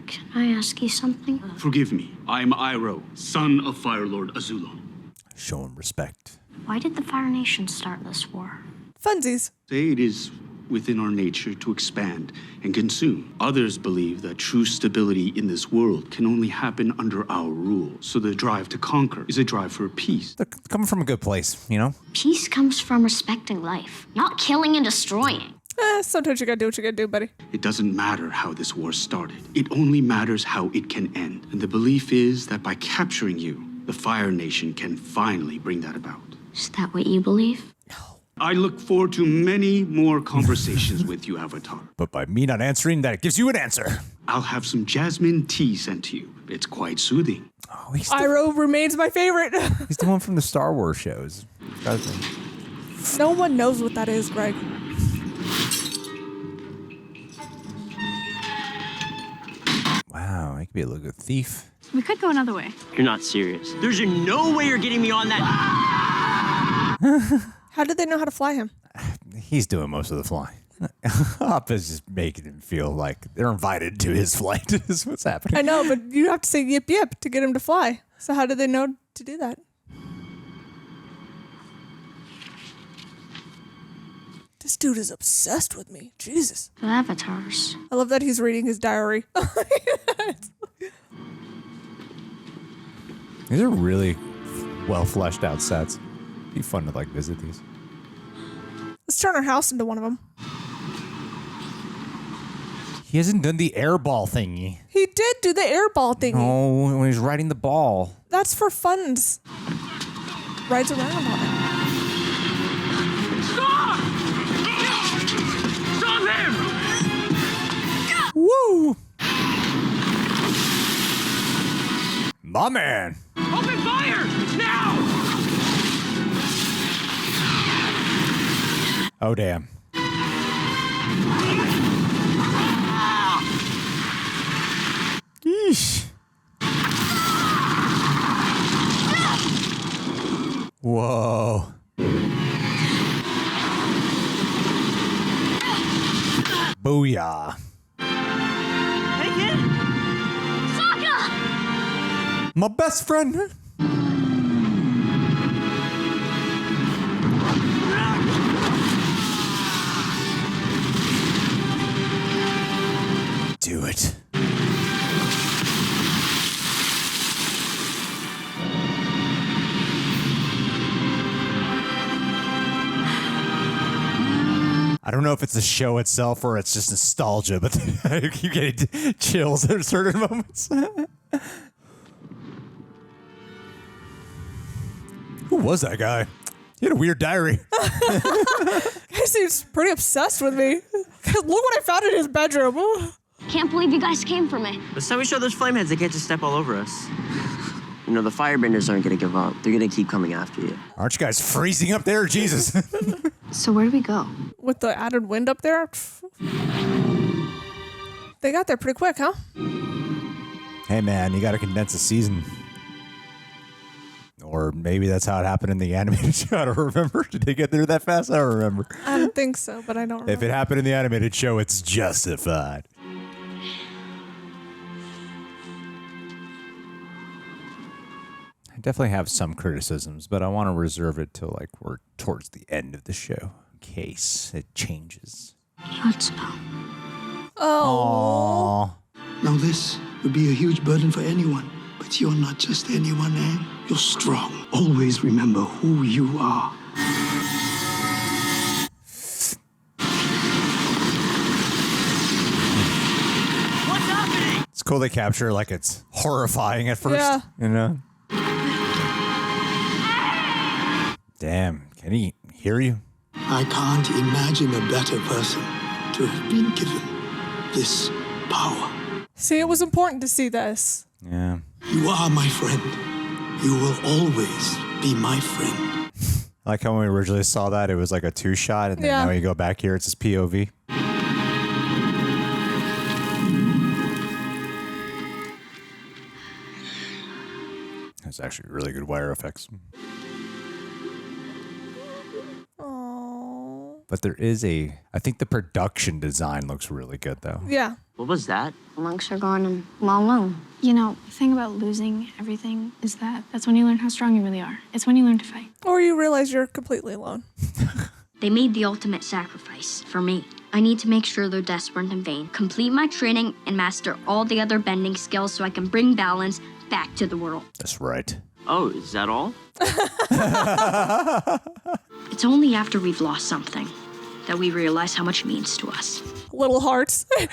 [SPEAKER 10] Can I ask you something?
[SPEAKER 16] Forgive me. I am Iroh, son of Fire Lord Azula.
[SPEAKER 2] Show him respect.
[SPEAKER 10] Why did the Fire Nation start this war?
[SPEAKER 3] Funsies.
[SPEAKER 16] Say it is within our nature to expand and consume. Others believe that true stability in this world can only happen under our rule. So the drive to conquer is a drive for peace.
[SPEAKER 2] They're coming from a good place, you know?
[SPEAKER 10] Peace comes from respecting life, not killing and destroying.
[SPEAKER 3] Sometimes you gotta do what you gotta do, buddy.
[SPEAKER 16] It doesn't matter how this war started. It only matters how it can end. And the belief is that by capturing you, the Fire Nation can finally bring that about.
[SPEAKER 10] Is that what you believe?
[SPEAKER 16] I look forward to many more conversations with you, Avatar.
[SPEAKER 2] But by me not answering, that gives you an answer.
[SPEAKER 16] I'll have some jasmine tea sent to you. It's quite soothing.
[SPEAKER 2] Oh,
[SPEAKER 3] Iroh remains my favorite.
[SPEAKER 2] He's the one from the Star Wars shows.
[SPEAKER 3] No one knows what that is, Greg.
[SPEAKER 2] Wow, he could be a little good thief.
[SPEAKER 15] We could go another way.
[SPEAKER 12] You're not serious. There's no way you're getting me on that.
[SPEAKER 3] How did they know how to fly him?
[SPEAKER 2] He's doing most of the flying. Appa's just making him feel like they're invited to his flight. Is what's happening.
[SPEAKER 3] I know, but you have to say yip yip to get him to fly. So how did they know to do that? This dude is obsessed with me. Jesus.
[SPEAKER 10] The avatars.
[SPEAKER 3] I love that he's reading his diary.
[SPEAKER 2] These are really well fleshed out sets. Be fun to like visit these.
[SPEAKER 3] Let's turn our house into one of them.
[SPEAKER 2] He hasn't done the airball thingy.
[SPEAKER 3] He did do the airball thingy.
[SPEAKER 2] Oh, when he's riding the ball.
[SPEAKER 3] That's for funds. Rides around on it.
[SPEAKER 4] Stop! Stop him!
[SPEAKER 2] Woo! My man.
[SPEAKER 4] Open fire! Now!
[SPEAKER 2] Oh, damn. Yeesh. Whoa. Booyah.
[SPEAKER 12] Hey, kid!
[SPEAKER 10] Sokka!
[SPEAKER 2] My best friend. Do it. I don't know if it's the show itself or it's just nostalgia, but I keep getting chills at certain moments. Who was that guy? He had a weird diary.
[SPEAKER 3] He seems pretty obsessed with me. Look what I found in his bedroom.
[SPEAKER 10] Can't believe you guys came for me.
[SPEAKER 12] This time we show those flameheads, they can't just step all over us. You know, the firebenders aren't gonna give up. They're gonna keep coming after you.
[SPEAKER 2] Aren't you guys freezing up there? Jesus.
[SPEAKER 15] So where do we go?
[SPEAKER 3] With the added wind up there? They got there pretty quick, huh?
[SPEAKER 2] Hey, man, you got to condense a season. Or maybe that's how it happened in the animated show. I don't remember. Did they get there that fast? I don't remember.
[SPEAKER 3] I don't think so, but I don't remember.
[SPEAKER 2] If it happened in the animated show, it's justified. I definitely have some criticisms, but I want to reserve it till like we're towards the end of the show in case it changes.
[SPEAKER 10] Let's go.
[SPEAKER 3] Oh.
[SPEAKER 9] Now this would be a huge burden for anyone, but you're not just anyone, Aang. You're strong. Always remember who you are.
[SPEAKER 12] What's happening?
[SPEAKER 2] It's cool they capture like it's horrifying at first.
[SPEAKER 3] Yeah.
[SPEAKER 2] You know? Damn, can he hear you?
[SPEAKER 9] I can't imagine a better person to have been given this power.
[SPEAKER 3] See, it was important to see this.
[SPEAKER 2] Yeah.
[SPEAKER 9] You are my friend. You will always be my friend.
[SPEAKER 2] I like how when we originally saw that, it was like a 2-shot, and then
[SPEAKER 3] Yeah.
[SPEAKER 2] now you go back here, it's his POV. That's actually really good wire effects. But there is I think the production design looks really good, though.
[SPEAKER 3] Yeah.
[SPEAKER 12] What was that?
[SPEAKER 10] The monks are gone and I'm all alone.
[SPEAKER 15] You know, the thing about losing everything is that's when you learn how strong you really are. It's when you learn to fight.
[SPEAKER 3] Or you realize you're completely alone.
[SPEAKER 10] They made the ultimate sacrifice for me. I need to make sure their deaths weren't in vain. Complete my training and master all the other bending skills so I can bring balance back to the world.
[SPEAKER 2] That's right.
[SPEAKER 12] Oh, is that all?
[SPEAKER 10] It's only after we've lost something that we realize how much it means to us.
[SPEAKER 3] Little hearts. My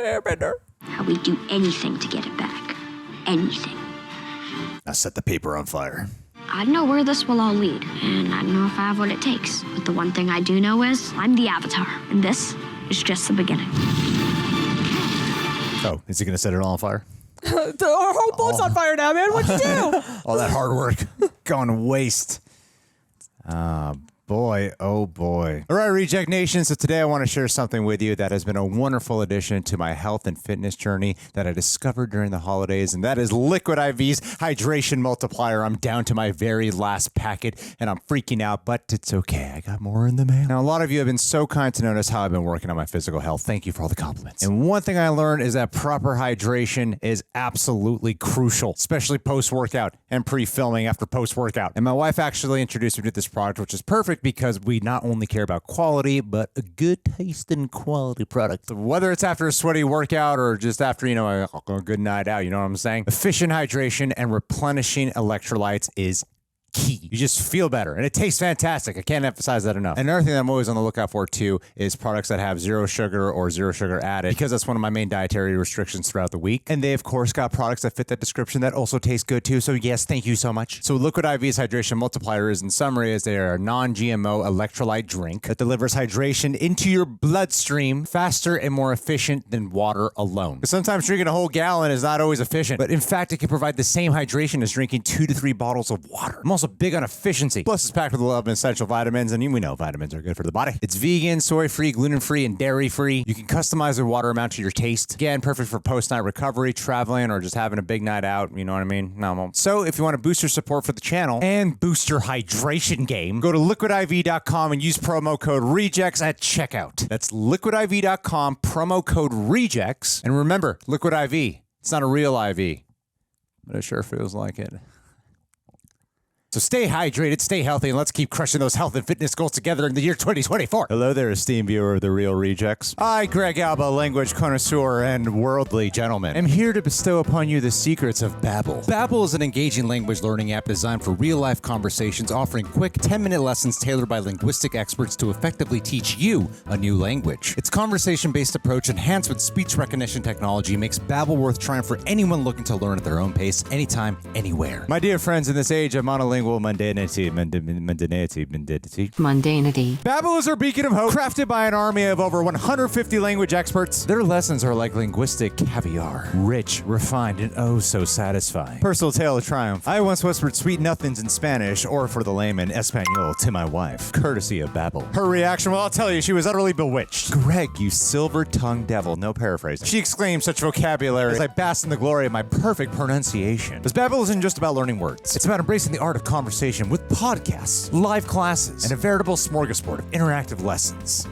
[SPEAKER 3] airbender.
[SPEAKER 10] How we do anything to get it back. Anything.
[SPEAKER 2] Now set the paper on fire.
[SPEAKER 10] I don't know where this will all lead, and I don't know if I have what it takes. But the one thing I do know is I'm the Avatar, and this is just the beginning.
[SPEAKER 2] Oh, is he going to set it all on fire?
[SPEAKER 3] Our whole boat's on fire now, man. What'd you do?
[SPEAKER 2] All that hard work going to waste. Boy, oh boy. All right, Reject Nation. So today I want to share something with you that has been a wonderful addition to my health and fitness journey that I discovered during the holidays, and that is Liquid IV's Hydration Multiplier. I'm down to my very last packet, and I'm freaking out, but it's okay. I got more in the mail. Now, a lot of you have been so kind to notice how I've been working on my physical health. Thank you for all the compliments. And one thing I learned is that proper hydration is absolutely crucial, especially post-workout and pre-filming after post-workout. And my wife actually introduced me to this product, which is perfect because we not only care about quality, but a good taste and quality product. So whether it's after a sweaty workout or just after, a good night out, you know what I'm saying? Efficient hydration and replenishing electrolytes is key. You just feel better, and it tastes fantastic. I can't emphasize that enough. Another thing that I'm always on the lookout for too is products that have zero sugar or zero sugar added, because that's one of my main dietary restrictions throughout the week. And they of course got products that fit that description that also taste good too. So yes, thank you so much. So Liquid IV's Hydration Multiplier is, in summary, is they are a non-GMO electrolyte drink that delivers hydration into your bloodstream faster and more efficient than water alone. Because sometimes drinking a whole gallon is not always efficient, but in fact it can provide the same hydration as drinking 2 to 3 bottles of water. I'm also big on efficiency. Plus, it's packed with a lot of essential vitamins, and we know vitamins are good for the body. It's vegan, soy-free, gluten-free, and dairy-free. You can customize the water amount to your taste. Again, perfect for post-night recovery, traveling, or just having a big night out. You know what I mean? So, if you want to boost your support for the channel and boost your hydration game, go to liquidiv.com and use promo code REJECTS at checkout. That's liquidiv.com, promo code REJECTS. And remember, Liquid IV, it's not a real IV, but it sure feels like it. So stay hydrated, stay healthy, and let's keep crushing those health and fitness goals together in the year 2024. Hello there, esteemed viewer of The Real Rejects. I, Greg Alba, language connoisseur and worldly gentleman, am here to bestow upon you the secrets of Babbel. Babbel is an engaging language learning app designed for real-life conversations, offering quick 10-minute lessons tailored by linguistic experts to effectively teach you a new language. Its conversation-based approach, enhanced with speech recognition technology, makes Babbel worth trying for anyone looking to learn at their own pace, anytime, anywhere. My dear friends, in this age of monolingual mundanity. Babbel is our beacon of hope, crafted by an army of over 150 language experts. Their lessons are like linguistic caviar, rich, refined, and oh so satisfying. Personal tale of triumph. I once whispered sweet nothings in Spanish, or for the layman, Espanol, to my wife, courtesy of Babbel. Her reaction, well, I'll tell you, she was utterly bewitched. Greg, you silver-tongued devil, no paraphrasing. She exclaimed such vocabulary as I basked in the glory of my perfect pronunciation. Because Babbel isn't just about learning words. It's about embracing the art of conversation with podcasts, live classes, and a veritable smorgasbord of interactive lessons.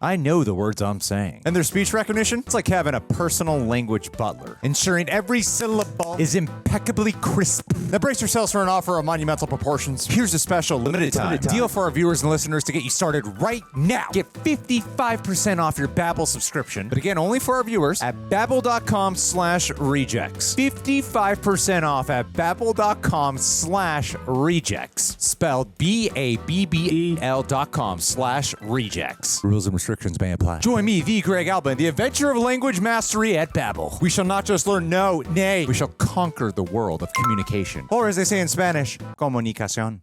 [SPEAKER 2] I know the words I'm saying. And their speech recognition? It's like having a personal language butler, ensuring every syllable is impeccably crisp. Now brace yourselves for an offer of monumental proportions. Here's a special limited time deal for our viewers and listeners to get you started right now. Get 55% off your Babbel subscription, but again, only for our viewers at babbel.com/rejects. 55% off at babbel.com/rejects. Spelled BABBEL.com/rejects. Rules and restrictions may apply. Join me, the Greg Alba, in the adventure of language mastery at Babbel. We shall not just learn, no, nay, we shall conquer the world of communication. Or as they say in Spanish, comunicación.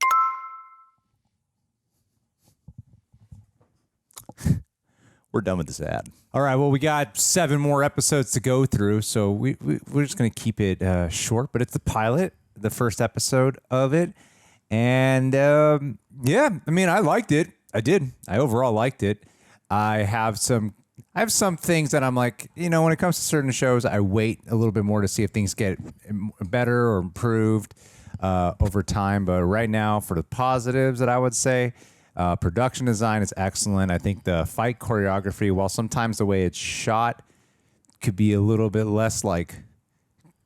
[SPEAKER 2] We're done with this ad. All right, well, we got 7 more episodes to go through, so we're just going to keep it short, but it's the pilot, the first episode of it. And yeah, I mean, I liked it. I did. I overall liked it. I have some things that I'm like, you know, when it comes to certain shows, I wait a little bit more to see if things get better or improved over time. But right now, for the positives that I would say, production design is excellent. I think the fight choreography, while sometimes the way it's shot could be a little bit less like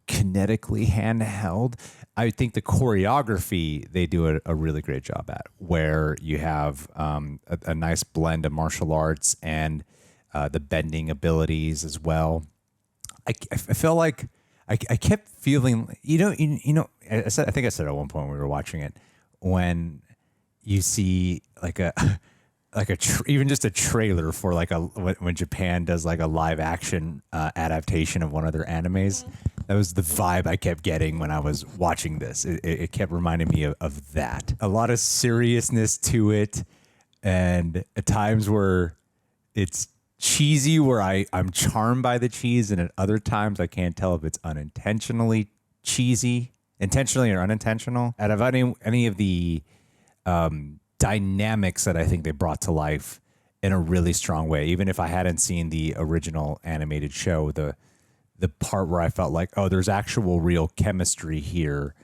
[SPEAKER 2] kinetically handheld, I think the choreography, they do a really great job at, where you have a nice blend of martial arts and the bending abilities as well. I felt like I kept feeling, you know, I think I said at one point when we were watching it, when you see like even just a trailer for like when Japan does like a live action adaptation of one of their animes. That was the vibe I kept getting when I was watching this. It kept reminding me of that. A lot of seriousness to it, and at times where it's cheesy, where I'm charmed by the cheese, and at other times I can't tell if it's unintentionally cheesy, intentionally or unintentional. Out of any of the dynamics that I think they brought to life in a really strong way, even if I hadn't seen the original animated show, the part where I felt like, oh, there's actual real chemistry here,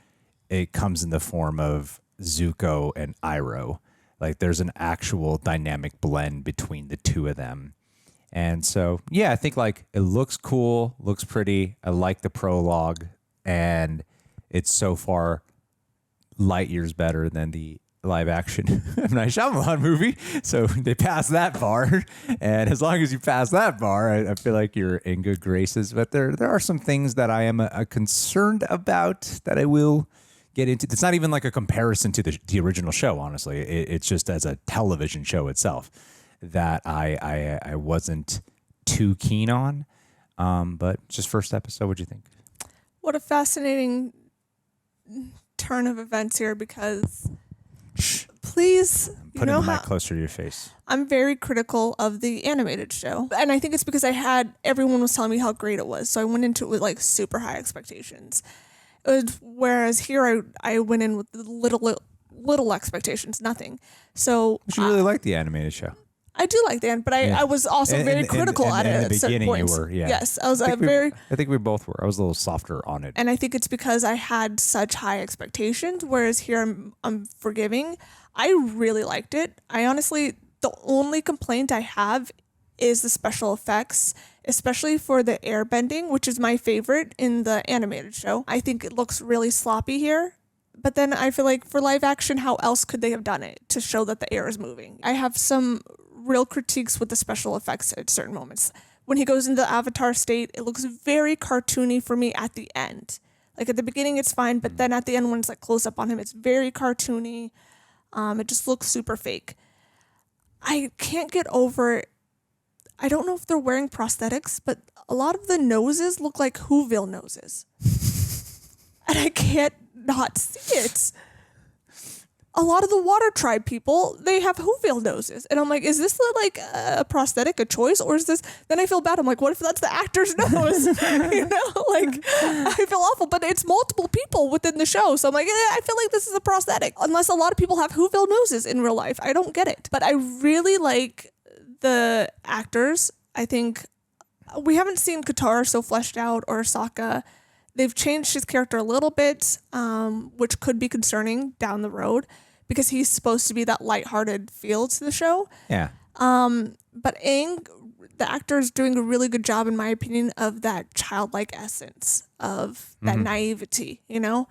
[SPEAKER 2] it comes in the form of Zuko and Iroh. Like there's an actual dynamic blend between the two of them. And so, yeah, I think like it looks cool, looks pretty. I like the prologue, and it's so far light years better than the live action M. Night Shyamalan movie. So they passed that bar. And as long as you pass that bar, I feel like you're in good graces. But there are some things that I am concerned about that I will get into. It's not even like a comparison to the original show, honestly. It's just as a television show itself that I wasn't too keen on. But just first episode, what'd you think?
[SPEAKER 3] What a fascinating turn of events here, because please,
[SPEAKER 2] Put the mic closer to your face.
[SPEAKER 3] I'm very critical of the animated show. And I think it's because everyone was telling me how great it was. So I went into it with like super high expectations. Whereas here I went in with little expectations, nothing. So
[SPEAKER 2] you really like the animated show.
[SPEAKER 3] I do like the end, but I was also very critical at it at certain points.
[SPEAKER 2] You were, yeah.
[SPEAKER 3] Yes, I was
[SPEAKER 2] I think we both were. I was a little softer on it.
[SPEAKER 3] And I think it's because I had such high expectations, whereas here I'm forgiving. I really liked it. I honestly, the only complaint I have is the special effects, especially for the airbending, which is my favorite in the animated show. I think it looks really sloppy here, But then I feel like for live action, how else could they have done it to show that the air is moving? I have some real critiques with the special effects at certain moments. When he goes into the Avatar state, it looks very cartoony for me at the end. Like at the beginning, it's fine, but then at the end, when it's like close up on him, it's very cartoony. It just looks super fake. I can't get over, I don't know if they're wearing prosthetics, but a lot of the noses look like Whoville noses. And I can't not see it. A lot of the Water Tribe people, they have Whoville noses. And I'm like, is this like a prosthetic, a choice? Or is this, then I feel bad. I'm like, what if that's the actor's nose? You know, like I feel awful, but it's multiple people within the show. So I'm like, I feel like this is a prosthetic. Unless a lot of people have Whoville noses in real life. I don't get it. But I really like the actors. I think we haven't seen Katara so fleshed out or Sokka. They've changed his character a little bit, which could be concerning down the road because he's supposed to be that lighthearted feel to the show.
[SPEAKER 2] Yeah.
[SPEAKER 3] But Aang, the actor, is doing a really good job, in my opinion, of that childlike essence of that naivety, you know?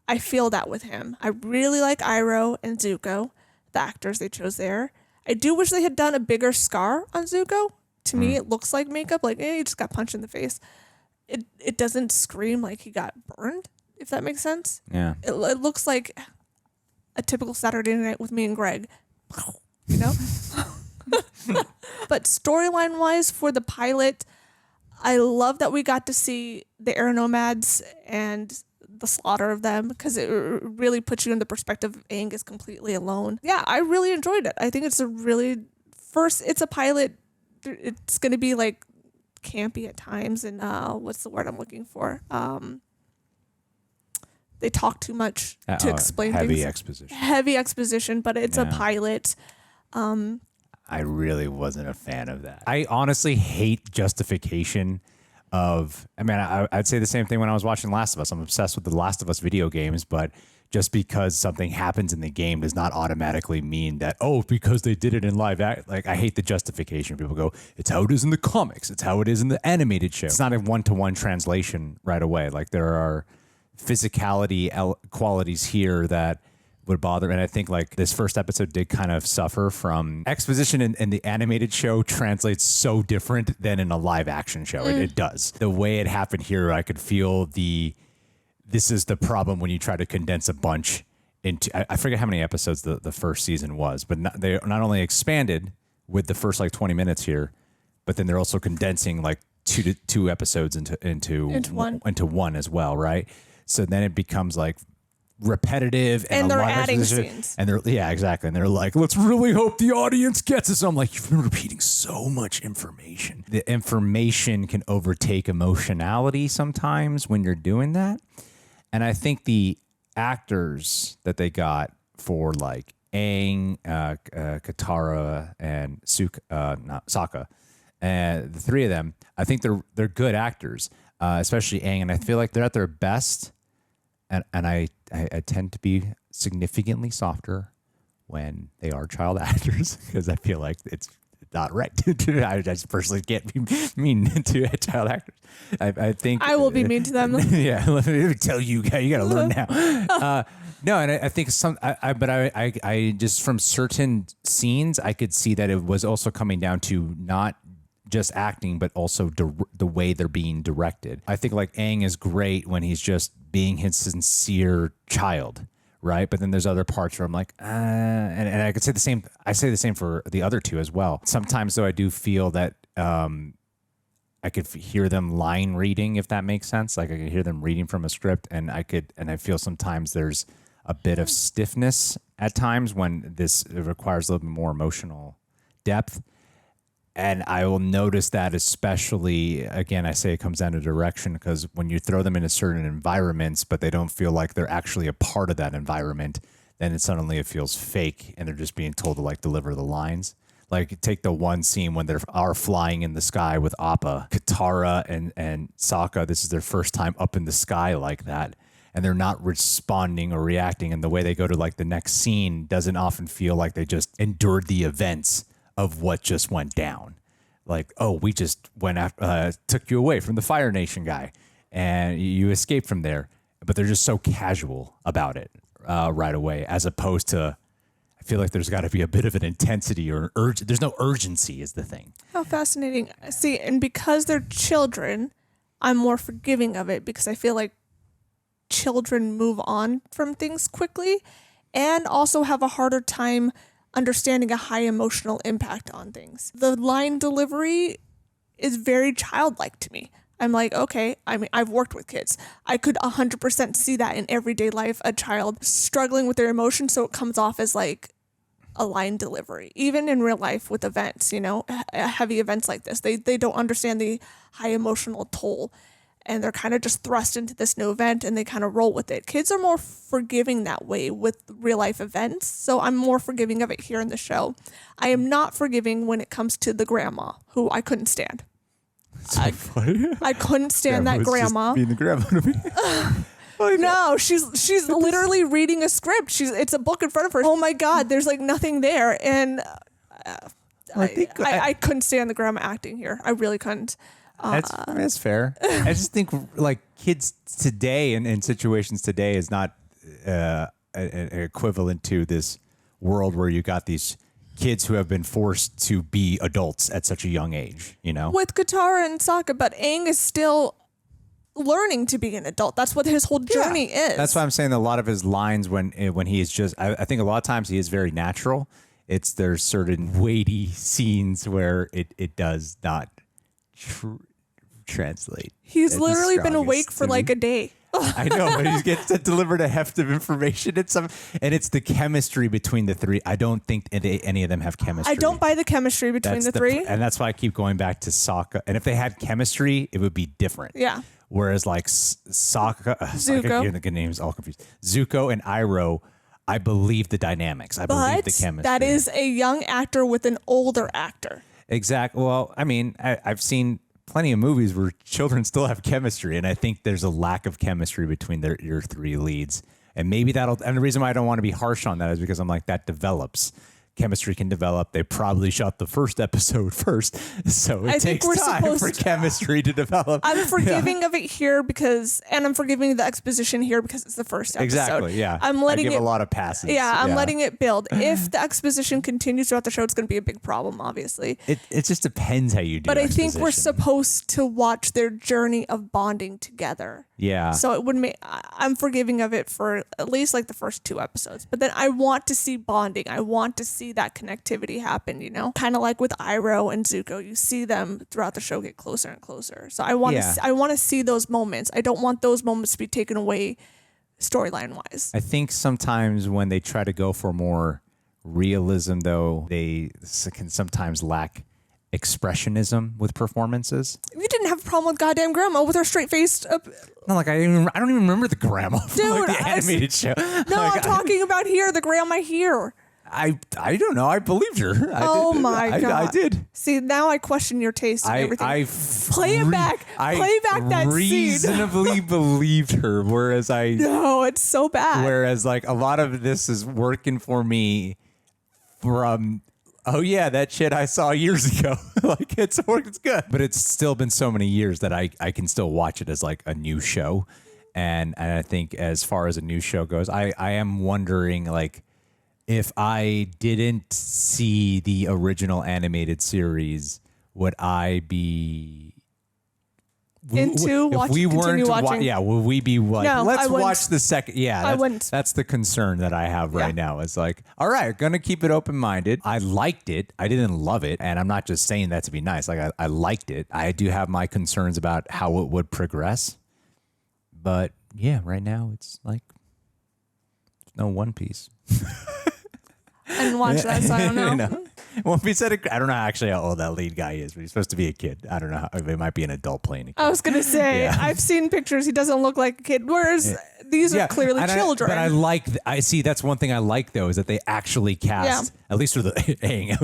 [SPEAKER 3] I feel that with him. I really like Iroh and Zuko, the actors they chose there. I do wish they had done a bigger scar on Zuko. To me, it looks like makeup, like, he just got punched in the face. It doesn't scream like he got burned, if that makes sense.
[SPEAKER 2] Yeah.
[SPEAKER 3] It looks like a typical Saturday night with me and Greg, you know? But storyline wise for the pilot, I love that we got to see the air nomads and the slaughter of them because it really puts you in the perspective of Aang is completely alone. Yeah, I really enjoyed it. I think it's it's a pilot. It's going to be like campy at times, and what's the word I'm looking for? They talk too much to explain
[SPEAKER 2] heavy
[SPEAKER 3] things.
[SPEAKER 2] exposition.
[SPEAKER 3] Heavy exposition, but it's a pilot.
[SPEAKER 2] I really wasn't a fan of that. I honestly hate justification of, I'd say the same thing when I was watching Last of Us. I'm obsessed with the Last of Us video games, but just because something happens in the game does not automatically mean that, because they did it in live act. Like, I hate the justification. People go, it's how it is in the comics. It's how it is in the animated show. It's not a one-to-one translation right away. Like, there are physicality qualities here that would bother. And I think like this first episode did kind of suffer from exposition in the animated show translates so different than in a live action show. It does. The way it happened here, I could feel this is the problem when you try to condense a bunch into, I forget how many episodes the first season was, but they not only expanded with the first like 20 minutes here, but then they're also condensing like two episodes into one as well, right? So then it becomes like repetitive and
[SPEAKER 3] they're adding scenes.
[SPEAKER 2] And exactly. And they're like, let's really hope the audience gets it. So I'm like, you've been repeating so much information. The information can overtake emotionality sometimes when you're doing that. And I think the actors that they got for like Aang, Katara, and Sokka, and the three of them, I think they're good actors, especially Aang. And I feel like they're at their best. And I tend to be significantly softer when they are child actors because I feel like it's not right. I just personally can't be mean to child actors. I think
[SPEAKER 3] I will be mean to them.
[SPEAKER 2] Yeah, let me tell you, you got to learn now. No, and I think I just from certain scenes I could see that it was also coming down to not just acting, but also the way they're being directed. I think like Aang is great when he's just being his sincere child, right? But then there's other parts where I'm like, and I could say the same. I say the same for the other two as well. Sometimes though, I do feel that I could hear them line reading, if that makes sense. Like I could hear them reading from a script, and I feel sometimes there's a bit of stiffness at times when it requires a little bit more emotional depth. And I will notice that especially, again, I say it comes down to direction because when you throw them into certain environments, but they don't feel like they're actually a part of that environment, then suddenly it feels fake and they're just being told to like deliver the lines. Like take the one scene when they are flying in the sky with Appa, Katara and Sokka. This is their first time up in the sky like that. And they're not responding or reacting. And the way they go to like the next scene doesn't often feel like they just endured the events of what just went down. Like, we just went after, took you away from the Fire Nation guy and you escaped from there, but they're just so casual about it. right away, as opposed to, I feel like there's got to be a bit of an intensity or there's no urgency is the thing.
[SPEAKER 3] How fascinating. See, and because they're children, I'm more forgiving of it because I feel like children move on from things quickly and also have a harder time understanding a high emotional impact on things. The line delivery is very childlike to me. I'm like, okay, I mean, I've worked with kids. I could 100% see that in everyday life, a child struggling with their emotions, so it comes off as like a line delivery. Even in real life with events, you know, heavy events like this, they don't understand the high emotional toll, and they're kind of just thrust into this new event and they kind of roll with it. Kids are more forgiving that way with real life events, so I'm more forgiving of it here in the show. I am not forgiving when it comes to the grandma, who I couldn't stand.
[SPEAKER 2] So funny.
[SPEAKER 3] I couldn't stand that grandma.
[SPEAKER 2] Being the grandma to me.
[SPEAKER 3] No, she's literally reading a script. It's a book in front of her. Oh my God, there's like nothing there, and I couldn't stand the grandma acting here. I really couldn't.
[SPEAKER 2] That's fair. I just think like kids today and in situations today is not equivalent to this world where you got these kids who have been forced to be adults at such a young age, you know?
[SPEAKER 3] With Katara and Sokka, but Aang is still learning to be an adult. That's what his whole journey is.
[SPEAKER 2] That's why I'm saying that a lot of his lines when he is just, I think a lot of times he is very natural. There's certain weighty scenes where it does not translate.
[SPEAKER 3] He's literally been awake for like a day.
[SPEAKER 2] I know, but he gets delivered a heft of information. And it's the chemistry between the three. I don't think any of them have chemistry.
[SPEAKER 3] I don't buy the chemistry between the three.
[SPEAKER 2] And that's why I keep going back to Sokka. And if they had chemistry, it would be different.
[SPEAKER 3] Yeah.
[SPEAKER 2] Whereas like Sokka,
[SPEAKER 3] Zuko.
[SPEAKER 2] I the names all confused. Zuko and Iroh, I believe the dynamics. I believe the chemistry.
[SPEAKER 3] That is a young actor with an older actor.
[SPEAKER 2] Exactly. Well, I mean, I've seen plenty of movies where children still have chemistry, and I think there's a lack of chemistry between your three leads. And maybe and the reason why I don't want to be harsh on that is because I'm like, that develops. Chemistry can develop. They probably shot the first episode first, so it takes time for chemistry to develop.
[SPEAKER 3] I'm forgiving of it here and I'm forgiving the exposition here because it's the first episode.
[SPEAKER 2] Exactly, yeah.
[SPEAKER 3] I'm letting
[SPEAKER 2] I give a lot of passes.
[SPEAKER 3] Yeah, I'm letting it build. If the exposition continues throughout the show, it's going to be a big problem, obviously.
[SPEAKER 2] It just depends how you do it.
[SPEAKER 3] But I think we're supposed to watch their journey of bonding together.
[SPEAKER 2] Yeah.
[SPEAKER 3] So it would make I'm forgiving of it for at least like the first 2 episodes. But then I want to see bonding. I want to see that connectivity happen, you know? Kind of like with Iroh and Zuko. You see them throughout the show get closer and closer. So I want to see those moments. I don't want those moments to be taken away storyline wise.
[SPEAKER 2] I think sometimes when they try to go for more realism, though, they can sometimes lack expressionism with performances.
[SPEAKER 3] You didn't have a problem with goddamn grandma with her straight-faced
[SPEAKER 2] No, like I don't even remember the grandma from
[SPEAKER 3] Dude,
[SPEAKER 2] like the animated show.
[SPEAKER 3] No,
[SPEAKER 2] like,
[SPEAKER 3] I'm talking about here, the grandma here.
[SPEAKER 2] I don't know. I believed her.
[SPEAKER 3] My God.
[SPEAKER 2] I did.
[SPEAKER 3] See, now I question your taste and everything. Play it back.
[SPEAKER 2] I
[SPEAKER 3] Play back that scene.
[SPEAKER 2] reasonably believed her, whereas
[SPEAKER 3] No, it's so bad.
[SPEAKER 2] Whereas like a lot of this is working for me from that shit I saw years ago. Like it's good. But it's still been so many years that I can still watch it as like a new show. And I think as far as a new show goes, I am wondering like if I didn't see the original animated series, would I be
[SPEAKER 3] into watching? Continue watching?
[SPEAKER 2] Would we be like,
[SPEAKER 3] no,
[SPEAKER 2] let's watch the second? Yeah,
[SPEAKER 3] I wouldn't.
[SPEAKER 2] That's the concern that I have right now. It's like, all right, gonna keep it open-minded. I liked it. I didn't love it, and I'm not just saying that to be nice. Like I liked it. I do have my concerns about how it would progress, but yeah, right now it's like no One Piece.
[SPEAKER 3] I didn't watch that, so I don't know.
[SPEAKER 2] One Piece I don't know actually how old that lead guy is, but he's supposed to be a kid. I don't know. It might be an adult playing a kid.
[SPEAKER 3] I was going to say, I've seen pictures. He doesn't look like a kid, whereas these are clearly children.
[SPEAKER 2] But I see that's one thing I like, though, is that they actually cast, at least for the Aang,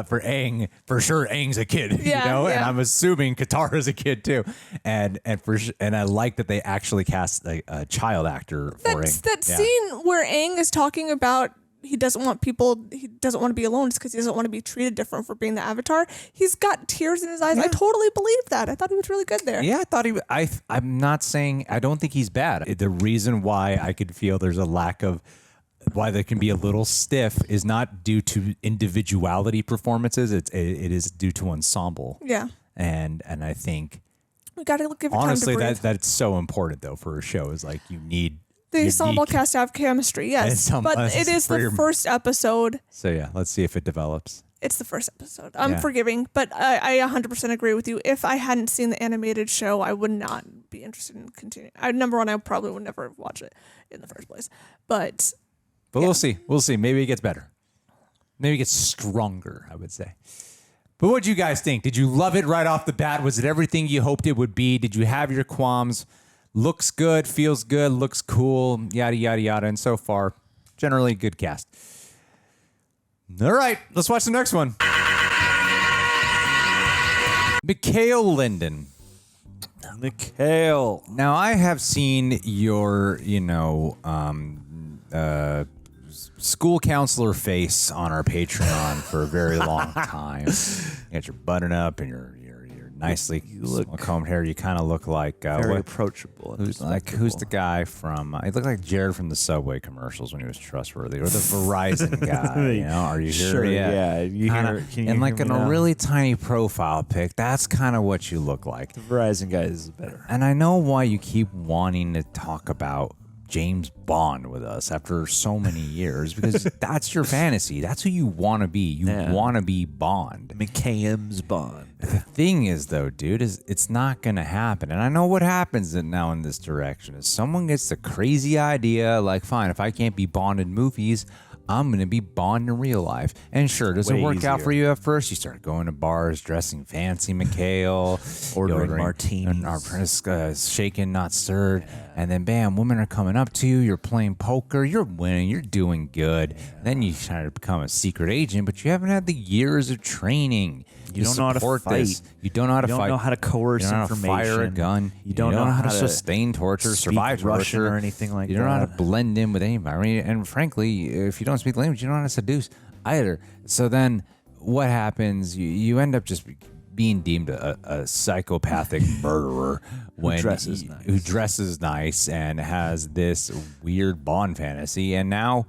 [SPEAKER 2] for Aang, for sure Aang's a kid, you know? And I'm assuming Katara's a kid, too. And I like that they actually cast a child actor for Aang.
[SPEAKER 3] That scene where Aang is talking about he doesn't want to be alone. It's because he doesn't want to be treated different for being the Avatar. He's got tears in his eyes. I totally believe that. I thought he was really good there.
[SPEAKER 2] Yeah, I thought I'm not saying I don't think he's bad. The reason why I could feel there's a lack of why they can be a little stiff is not due to individuality performances. It is due to ensemble.
[SPEAKER 3] Yeah.
[SPEAKER 2] And I think
[SPEAKER 3] we got to give it
[SPEAKER 2] honestly
[SPEAKER 3] time to breathe.
[SPEAKER 2] that's so important though for a show is like you need
[SPEAKER 3] the ensemble cast to have chemistry. Yes, but it is the first episode.
[SPEAKER 2] So yeah, let's see if it develops.
[SPEAKER 3] It's the first episode. I'm forgiving, but I 100% agree with you. If I hadn't seen the animated show, I would not be interested in continuing. Number one, I probably would never watch it in the first place. But
[SPEAKER 2] we'll see. We'll see. Maybe it gets better. Maybe it gets stronger, I would say. But what do you guys think? Did you love it right off the bat? Was it everything you hoped it would be? Did you have your qualms? Looks good, feels good, looks cool, yada, yada, yada. And so far, generally good cast. All right, let's watch the next one. Mikhail Linden.
[SPEAKER 1] Mikhail.
[SPEAKER 2] Now, I have seen your, school counselor face on our Patreon for a very long time. You got your button up and your nicely combed hair. You kind of look like
[SPEAKER 1] very approachable.
[SPEAKER 2] Who's the guy from? He looked like Jared from the Subway commercials when he was trustworthy, or the Verizon guy. Are you here?
[SPEAKER 1] Sure, yeah. You
[SPEAKER 2] kinda,
[SPEAKER 1] hear,
[SPEAKER 2] and like in
[SPEAKER 1] now?
[SPEAKER 2] a really tiny profile pic, that's kind of what you look like.
[SPEAKER 1] The Verizon guy is better.
[SPEAKER 2] And I know why you keep wanting to talk about James Bond with us after so many years, because that's your fantasy. That's who you want to be. You want to be Bond.
[SPEAKER 1] McKay's Bond.
[SPEAKER 2] The thing is, though, dude, is it's not going to happen. And I know what happens now in this direction is someone gets the crazy idea, like, fine, if I can't be Bond in movies, I'm going to be Bond in real life. And sure, does it work out for you at first? You start going to bars, dressing fancy, Mikhail,
[SPEAKER 1] ordering martinis,
[SPEAKER 2] our apprentice shaken, not stirred, and then bam, women are coming up to you. You're playing poker, you're winning, you're doing good. Then you try to become a secret agent, but you haven't had the years of training.
[SPEAKER 1] You don't know how to fight.
[SPEAKER 2] You don't know how to fight.
[SPEAKER 1] You don't know how to coerce
[SPEAKER 2] information. You don't know how to fire a gun.
[SPEAKER 1] You don't know how to
[SPEAKER 2] sustain torture, survive
[SPEAKER 1] Russian
[SPEAKER 2] torture,
[SPEAKER 1] or anything like that.
[SPEAKER 2] You don't know how to blend in with anybody. And frankly, if you don't speak the language, you don't know how to seduce either. So then what happens? You end up just being deemed a psychopathic murderer
[SPEAKER 1] who
[SPEAKER 2] dresses nice and has this weird Bond fantasy. And now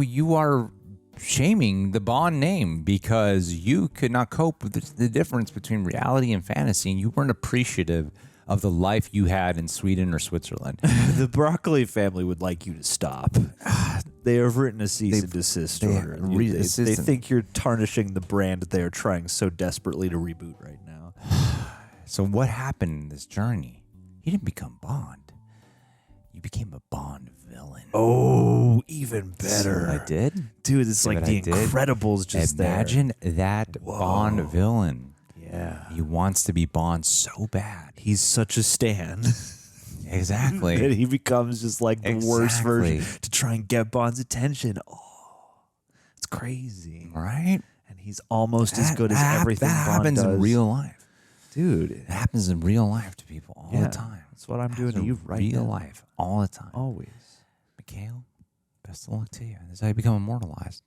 [SPEAKER 2] you are shaming the Bond name because you could not cope with the difference between reality and fantasy, and you weren't appreciative of the life you had in Sweden or Switzerland.
[SPEAKER 1] The Broccoli family would like you to stop. They have written a cease and desist order. They think you're tarnishing the brand they are trying so desperately to reboot right now.
[SPEAKER 2] So what happened in this journey? You didn't become Bond. You became a Bond villain.
[SPEAKER 1] Oh, even better.
[SPEAKER 2] I did?
[SPEAKER 1] Dude, it's like the Incredibles just
[SPEAKER 2] Imagine that Bond villain.
[SPEAKER 1] Yeah.
[SPEAKER 2] He wants to be Bond so bad.
[SPEAKER 1] He's such a stan.
[SPEAKER 2] Exactly.
[SPEAKER 1] That he becomes just like the worst version to try and get Bond's attention. Oh, it's crazy.
[SPEAKER 2] Right?
[SPEAKER 1] And he's almost as good as everything
[SPEAKER 2] that
[SPEAKER 1] Bond
[SPEAKER 2] happens
[SPEAKER 1] does.
[SPEAKER 2] in real life.
[SPEAKER 1] Dude.
[SPEAKER 2] It happens in real life to people all the time.
[SPEAKER 1] That's what I'm doing to you right now.
[SPEAKER 2] Real life, all the time.
[SPEAKER 1] Always.
[SPEAKER 2] Mikhail, best of luck to you. This is how you become immortalized.